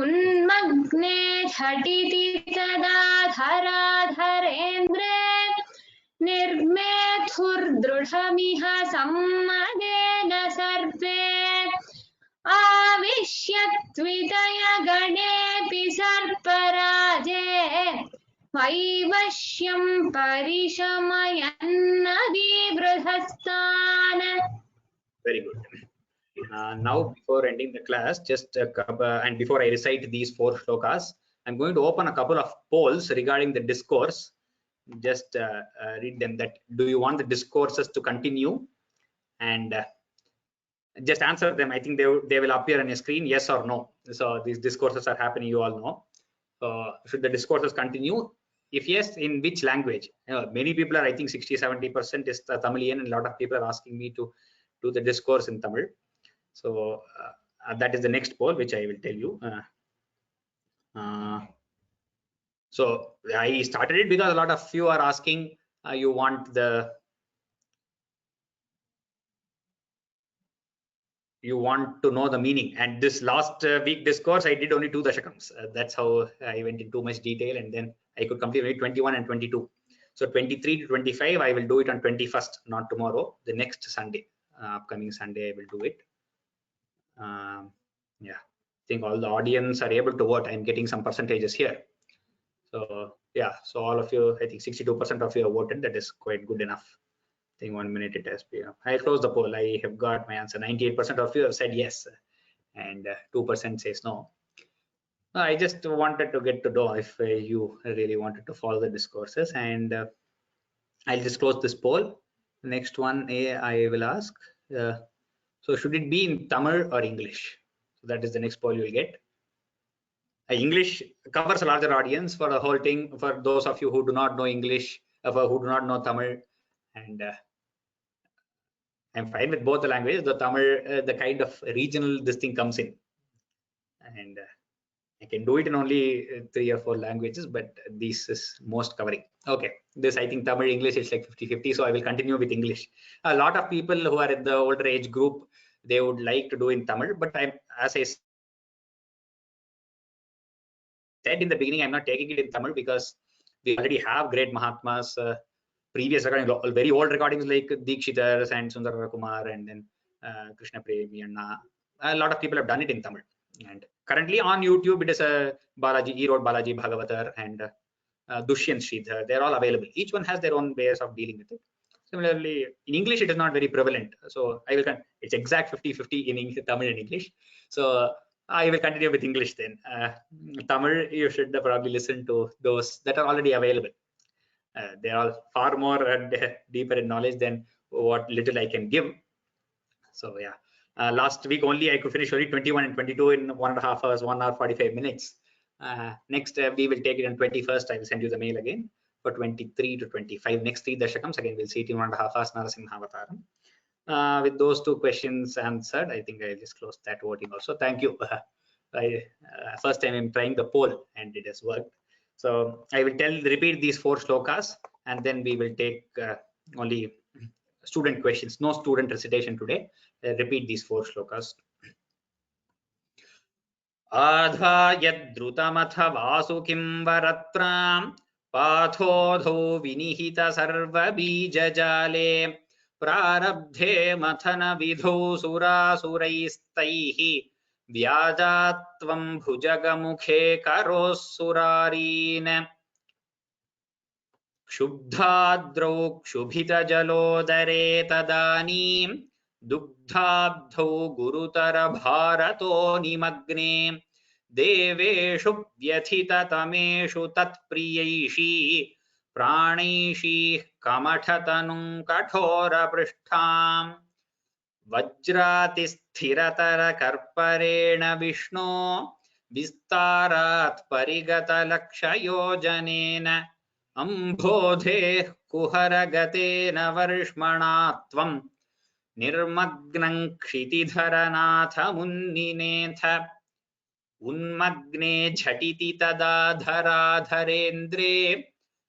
उन्मग्ने झटिति तदा धराधरेन्द्रे निर्मेथुर्दृढमिह सम्मदेन सर्वे आविश्यत्वितय गणेऽपि सर्पराजे वैवश्यं परिशमयन्न विवृधस्तान्. Very good. Now, before ending the class, just and before I recite these 4 shlokas, I'm going to open a couple of polls regarding the discourse. Just read them. That do you want the discourses to continue? And just answer them. I think they will appear on your screen, yes or no. So these discourses are happening, you all know. Should the discourses continue? If yes, in which language? Many people are, I think 60-70% is Tamilian, and a lot of people are asking me to do the discourse in Tamil. So that is the next poll, which I will tell you. So I started it because a lot of you are asking, you want to know the meaning. And this last week discourse, I did only 2 dashakams. That's how I went into too much detail, and then I could complete only 21 and 22. So 23 to 25, I will do it on 21st, not tomorrow. The next Sunday, upcoming Sunday, I will do it. Yeah, I think all the audience are able to vote. I'm getting some percentages here. So yeah, so all of you, I think 62% of you have voted. That is quite good enough. I think 1 minute it has been. I close the poll. I have got my answer. 98% of you have said yes, and 2% says no. I just wanted to get to know if you really wanted to follow the discourses, and I'll just close this poll. Next one, I will ask. So should it be in Tamil or English? So that is the next poll you will get. English covers a larger audience for the whole thing. For those of you who do not know English, who do not know Tamil, and I'm fine with both the languages. The Tamil, the kind of regional this thing comes in, and I can do it in only 3 or 4 languages, but this is most covering. Okay, this I think Tamil English is like 50-50, so I will continue with English. A lot of people who are in the older age group, they would like to do in Tamil, but as I said in the beginning, I'm not taking it in Tamil because we already have great Mahatmas. Previous recordings, very old recordings like Dikshitar's and Sundara Kumar, and then Krishna Premi, and a lot of people have done it in Tamil. And currently on YouTube, it is a Balaji, Erode Balaji Bhagavatar, and Dushyant Sridhar. They're all available. Each one has their own ways of dealing with it. Similarly, in English, it is not very prevalent. So I will. It's exact 50-50 in English, Tamil and English. So I will continue with English then. Tamil, you should probably listen to those that are already available. They are far more deeper in knowledge than what little I can give. So yeah, last week only I could finish only 21 and 22 in 1.5 hours, 1 hour 45 minutes. Next we will take it on 21st. I will send you the mail again for 23 to 25. Next 3 dashakams again we'll see it in 1.5 hours. Narasimhavataram. With those 2 questions answered, I think I'll just close that voting also. Thank you. First time I'm trying the poll and it has worked. So I will repeat these 4 shlokas, and then we will take only student questions. No student recitation today. Repeat these 4 shlokas. Adha yadrutamath vasukim varatram pathodho vinihita sarva bija jale prarabdhe mathana vidho sura suraistaihi vyajatvam bhujagamukhe karosurarin क्षुब्धाद्रौ क्षुभितजलोदरे तदानीं दुग्धाब्धौ गुरुतरभारतो निमग्ने देवेषु व्यथिततमेषु तत्प्रियैषी प्राणैषीः कमठतनुं कठोरपृष्ठाम् वज्रातिस्थिरतरकर्परेण विष्णो विस्तारात् परिगतलक्षयोजनेन Ambodhe kuharagateन varshmanatvam nirmagnam kshitidharanatha munninetha unmagne jhatiti tadadharadharendre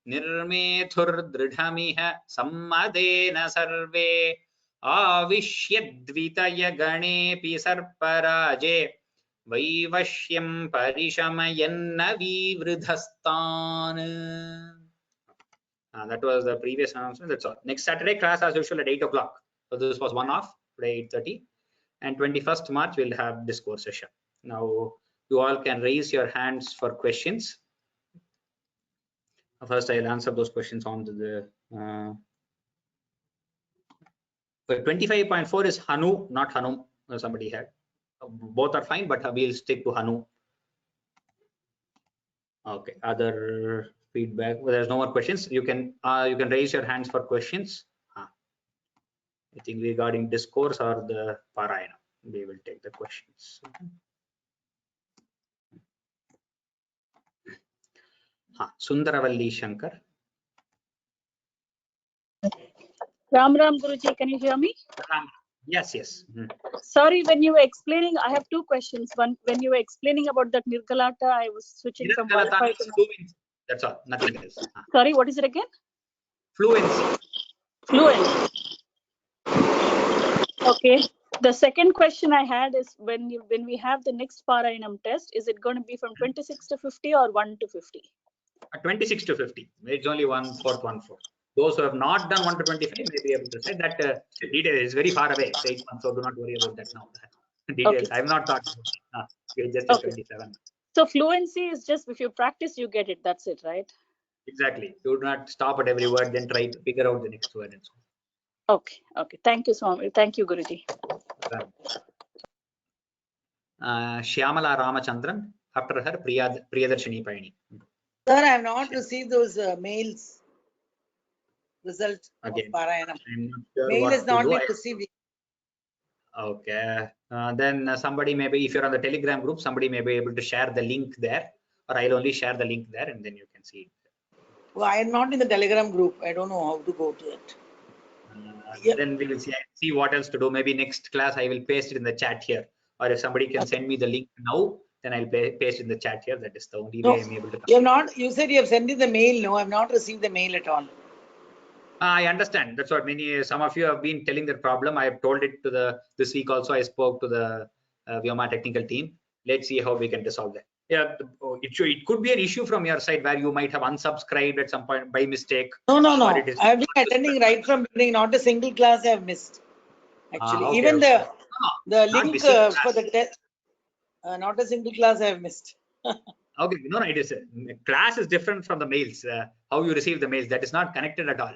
nirmethurdridhamiha sammadena sarve avishyadvitaya ganepi sarparaje vaivashyam parishamayanna vivridhastan. That was the previous announcement. That's all. Next Saturday class as usual at 8 o'clock. So this was one off today 8:30, and 21st March we'll have discourse session. Now you all can raise your hands for questions. First, I'll answer those questions on to the. 25.4 is Hanu, not Hanum. Somebody had. Both are fine, but we'll stick to Hanu. Okay. Other feedback. Well, there's no more questions. You can raise your hands for questions. I think regarding discourse or the Parayana, we will take the questions. Sundaravalli Shankar. Ram Guruji, can you hear me? Yes, yes. Sorry, when you were explaining, I have two questions. One, when you were explaining about that Nirgalata, I was switching from Wi-Fi to fluency. That's all, nothing else. Sorry, what is it again? Fluency. Fluency. Okay. The second question I had is when we have the next Parayanam test, is it going to be from 26 to 50 or 1 to 50? 26 to 50. It's only 1/4, 1/4. Those who have not done 1 to 25 may be able to say that detail is very far away. It's 8 months, so do not worry about that now. Details. Okay. I'm not talking. Just okay. 27. So fluency is just if you practice, you get it. That's it, right? Exactly. Do not stop at every word, then try to figure out the next word and so on. Okay. Okay. Thank you, Swami. Thank you, Guruji. Shyamala Ramachandran. After her, Priyadarshini Paini. Sir, I have not received those mails. Result again, of Parayanam. Sure mail is not been received. Okay. Then somebody maybe, if you're on the Telegram group, somebody may be able to share the link there, or I'll only share the link there, and then you can see it. Well, I am not in the Telegram group. I don't know how to go to it. Then we will see what else to do. Maybe next class I will paste it in the chat here, or if somebody can send me the link now, then I'll paste in the chat here. That is the only way I'm able to. You have not. You said you have sent me the mail. No, I have not received the mail at all. I understand. That's what some of you have been telling the problem. I have told it to this week also. I spoke to the Vyoma technical team. Let's see how we can resolve that. Yeah, it could be an issue from your side where you might have unsubscribed at some point by mistake. No. I have been attending right from beginning. Not a single class I have missed. Actually, okay, even the link for the test, not a single class I have missed. Okay, no, it is class is different from the mails. How you receive the mails, that is not connected at all.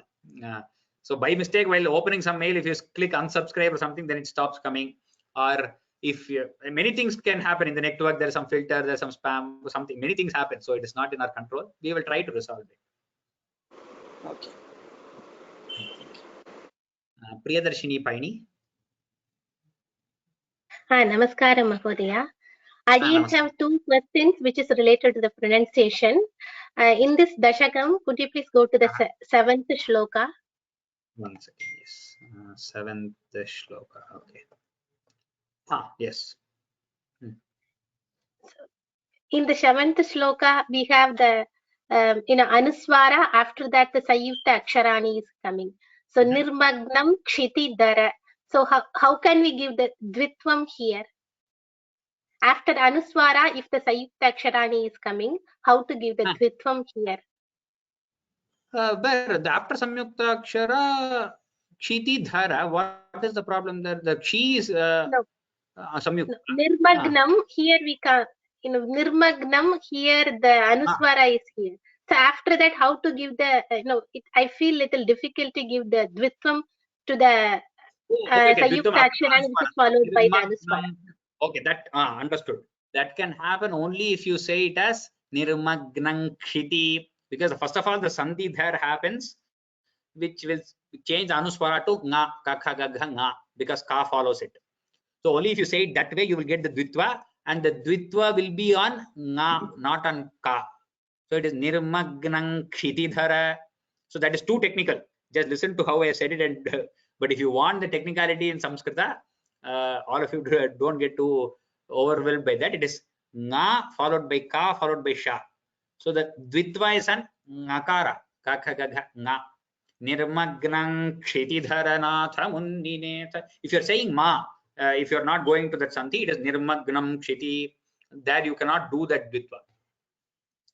So by mistake, while opening some mail, if you click unsubscribe or something, then it stops coming. Or if many things can happen in the network, there is some filter, there's some spam, something. Many things happen, so it is not in our control. We will try to resolve it. Okay. Priyadarshini Paini. Namaskaram, Mahodaya. I have two questions which is related to the pronunciation. In this Dashakam, could you please go to the 7th shloka? 1 second, yes. 7th shloka, okay. Yes. In the 7th shloka, we have the Anuswara. After that, the Sayukta Aksharani is coming. So Nirmagnam Kshiti Dara. So how can we give the Dvitvam here? After Anuswara, if the Sayukta Aksharani is coming, how to give the Dvitvam here? After Samyukta Akshara, Kshiti Dhara, what is the problem there? The Kshi is Samyukta. Nirmagnam, here we can, Nirmagnam, here the Anuswara is here. So after that, how to give the, I feel little difficult to give the Dvitvam to the Sayukta Aksharani, which is followed by the Anuswara. Okay, that understood. That can happen only if you say it as Nirmagnam Kshiti, because first of all, the Sandhi there happens, which will change Anuswara to Nga, Kakha, Gagha, Nga, because Ka follows it. So only if you say it that way, you will get the Dvitva, and the Dvitva will be on Nga, not on Ka. So it is nirmagnam kshitidhara. So that is too technical. Just listen to how I said it. And but if you want the technicality in Samskrita, all of you don't get too overwhelmed by that. It is nga followed by ka followed by sha. So the dvitva is an ngakara. Ka kha ga gha nga. Nirmagnam kshitidharanatha munninetha. If you're saying ma, if you're not going to that santi, it is nirmagnam kshiti. There you cannot do that dvitva.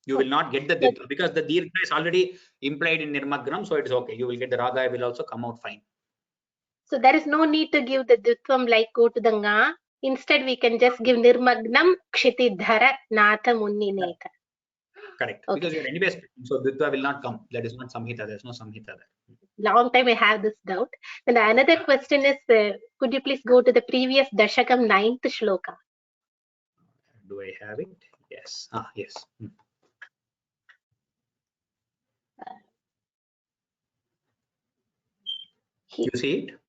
You will not get the dvitva because the dirgha is already implied in nirmagnam, so it is okay. You will get the raga will also come out fine. So there is no need to give the dvitvam like go to the nga. Instead, we can just give nirmagnam kshitidhara natha munninetha. Correct. Okay. Because you are anyway speaking, so dvitva will not come. That is not samhita. There is no samhita there. Long time I have this doubt. And another question is, could you please go to the previous Dashakam 9th shloka? Do I have it? Yes. Yes. You see it?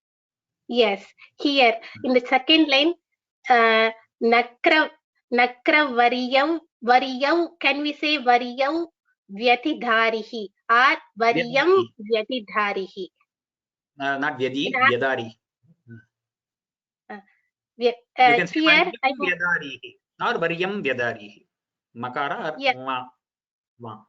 Yes. Here in the second line, nakra variyam. Can we say variyam vyatidharihi or variyam vyatidharihi? Not vyadi, vyadari. Here I vyadarihi or variyam vyadarihi. Makara or ma.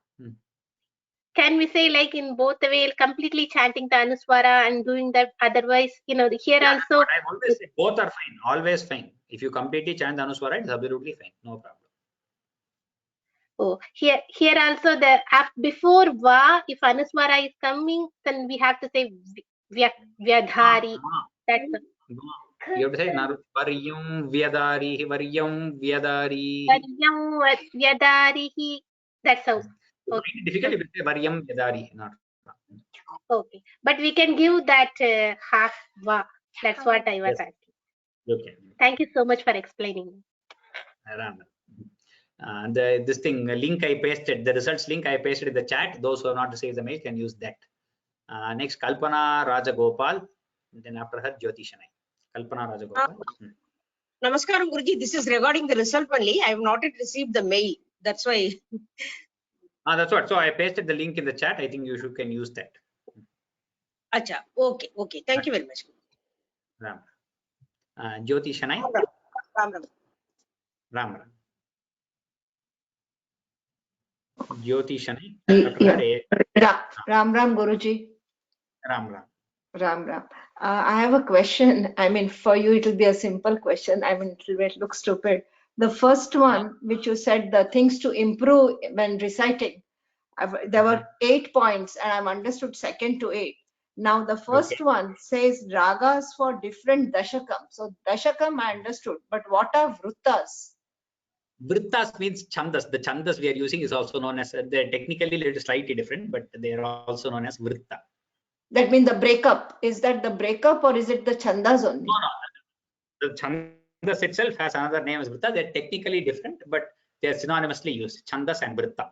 Can we say like in both the way, completely chanting the Anuswara and doing that? Otherwise, here also. I've always said both are fine, always fine. If you completely chant the Anuswara, it's absolutely fine, no problem. Oh, here also before va, if Anuswara is coming, then we have to say vyadhari. That's you have to say varyam vyadarihi, varyam vyadari. Varyam vyadarihi. That's how. Okay. Difficult to say varyam vyadari, not. Okay, but we can give that half va. That's what I was asking. Okay. Thank you so much for explaining. This thing link I pasted, the results link I pasted in the chat. Those who have not received the mail can use that. Next, Kalpana Rajagopal. Then after her, Jyoti Shanai. Kalpana Rajagopal. Namaskaram, Guruji. This is regarding the result only. I have not yet received the mail. That's why. That's what. So I pasted the link in the chat. I think you can use that. Acha. Okay. Okay. Thank you very much. Ram. Jyoti Shanai. Ram. Jyoti Shanai. Ram Guruji. Ram. I have a question. I mean, for you, it will be a simple question. I mean, it looks stupid. The first one, which you said, the things to improve when reciting, there were 8 points, and I've understood second to 8. Now, the first one says ragas for different dashakam. So, dashakam I understood, but what are vruttas? Vrittas means chandas. The chandas we are using is also known as, they're technically a little slightly different, but they are also known as vritta. That means the breakup. Is that the breakup or is it the chandas only? No. The chandas itself has another name as vritta. They're technically different, but they are synonymously used. Chandas and vritta.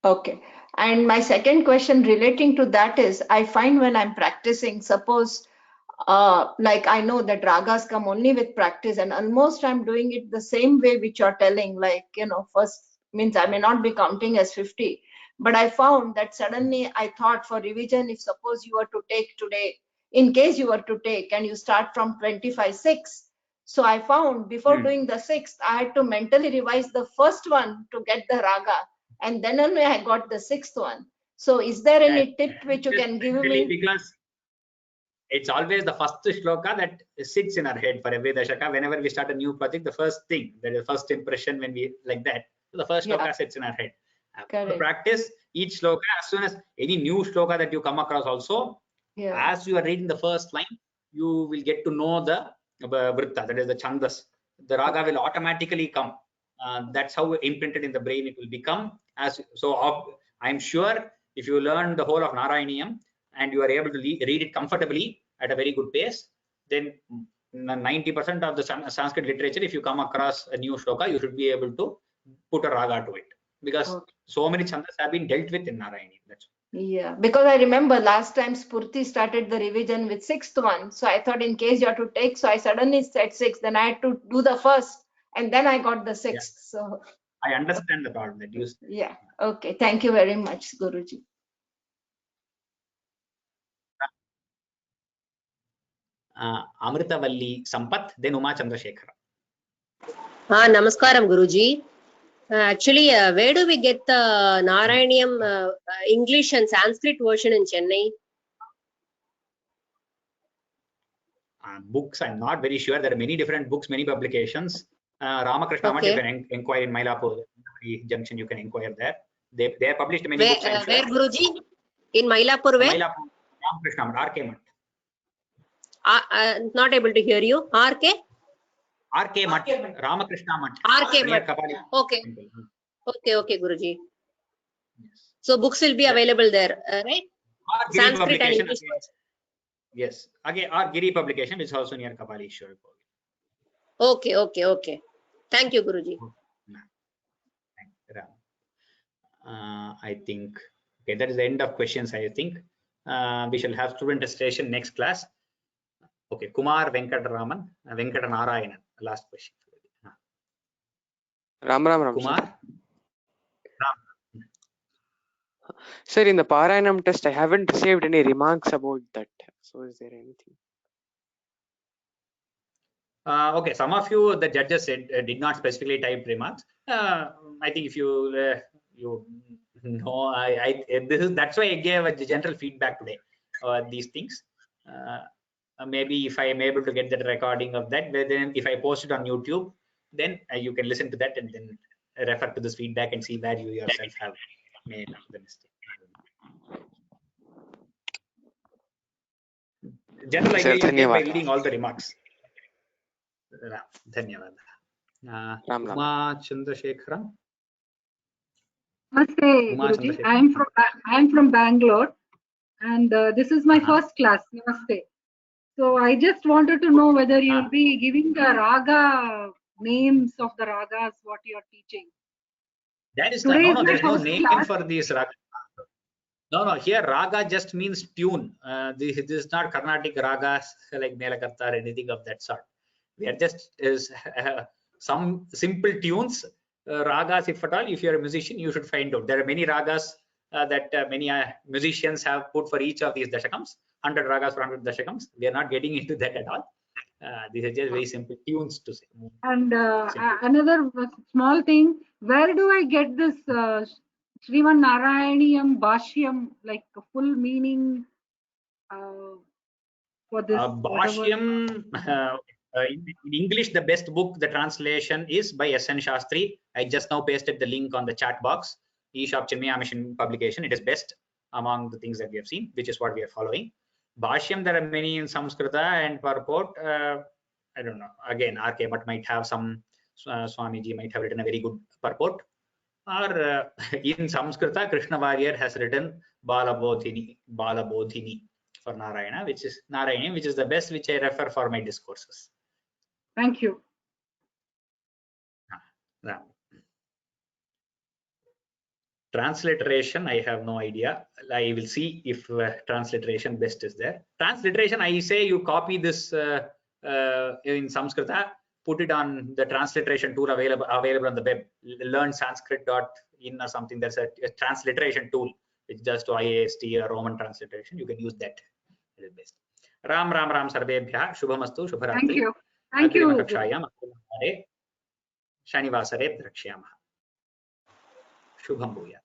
Okay. And my second question relating to that is, I find when I'm practicing, suppose like I know that ragas come only with practice, and almost I'm doing it the same way which you're telling, like, first means I may not be counting as 50, but I found that suddenly I thought for revision, if suppose you were to take today, in case you were to take and you start from 25-6, so I found before doing the 6th, I had to mentally revise the first one to get the raga, and then only I got the 6th one. So is there any tip which you can give me? Because it's always the first shloka that sits in our head for every dashaka. Whenever we start a new project, the first thing, that is first impression when we like that, so the first shloka sits in our head. After practice each shloka, as soon as any new shloka that you come across also, as you are reading the first line, you will get to know the vritta, that is the chandas. The raga will automatically come. That's how imprinted in the brain it will become. I'm sure if you learn the whole of Narayaniyam and you are able to read it comfortably at a very good pace, then 90% of the Sanskrit literature, if you come across a new shloka, you should be able to put a raga to it, because so many chandas have been dealt with in Narayani. Because I remember last time Spurti started the revision with 6th one, so I thought in case you have to take, so I suddenly said 6, then I had to do the first and then I got the 6th. So I understand the problem that you. Yeah. Okay. Thank you very much, Guruji. Amritavalli Sampath, then Uma Chandrasekhara. Namaskaram, Guruji. Actually, where do we get the Narayaniam English and Sanskrit version in Chennai? Books, I'm not very sure. There are many different books, many publications. Ramakrishna Math, you can inquire in Mylapore Junction. You can inquire there. They have published many books. I'm sure. Where, Guruji? In Mylapore, where? Mylapore, Ramakrishna Math, RK Math. Not able to hear you. RK? RK Math, Ramakrishna Math. RK Math. Okay. Okay, Guruji. Yes. So books will be available there, right? Sanskrit and English. Yes. Again, our Giri publication is also near Kapalishwar. Okay. Thank you, Guruji. I think that is the end of questions. I think we shall have student registration next class. Okay, Kumar Venkataraman, Venkatanarayanan. Last question. Ram. Kumar. Sir, in the Parayanam test, I haven't received any remarks about that. So, is there anything? Okay, some of you, the judges said, did not specifically type remarks. I think if you know, that's why I gave a general feedback today. These things. Maybe if I am able to get the recording of that, then if I post it on YouTube, then you can listen to that and then refer to this feedback and see where you yourself have made the mistake. General idea you get by reading all the remarks. Dhanyavad. Uma Chandrasekhara. Namaste, Guruji. I am from Bangalore, and this is my first class. Namaste. So I just wanted to know whether you will be giving the raga names of the ragas what you are teaching. That is no, there's no name for these raga. No, here raga just means tune. This is not Carnatic ragas like Melakarta or anything of that sort. We are just some simple tunes. Ragas, if at all, if you're a musician, you should find out. There are many ragas that many musicians have put for each of these dashakams. 100 ragas for 100 dashakams. We are not getting into that at all. These are just very simple tunes to say. And another small thing, where do I get this Sriman Narayaniyam Bhashyam, like a full meaning for this? Bhashyam, in English, the best book, the translation is by S.N. Shastri. I just now pasted the link on the chat box. eShop Chinmaya Mission publication. It is best among the things that we have seen, which is what we are following. Bhashyam, there are many in Samskrita and purport. I don't know. Again, RK Bhatt might have some, Swamiji might have written a very good purport. Or in Samskrita, Krishna Warrior has written Balabodhini for Narayana, which is Narayana, which is the best, which I refer for my discourses. Thank you. Transliteration, I have no idea. I will see if transliteration best is there. Transliteration, I say you copy this in Samskrita, put it on the transliteration tool available on the web. Learn Sanskrit.in or something. There's a transliteration tool which does to IAST or Roman transliteration. You can use that. It is best. Ram Sarvebhya Shubhamastu Shubharatri. Thank you. Thank you. Shanivasare Drakshayamah. Shubham Bhuyat.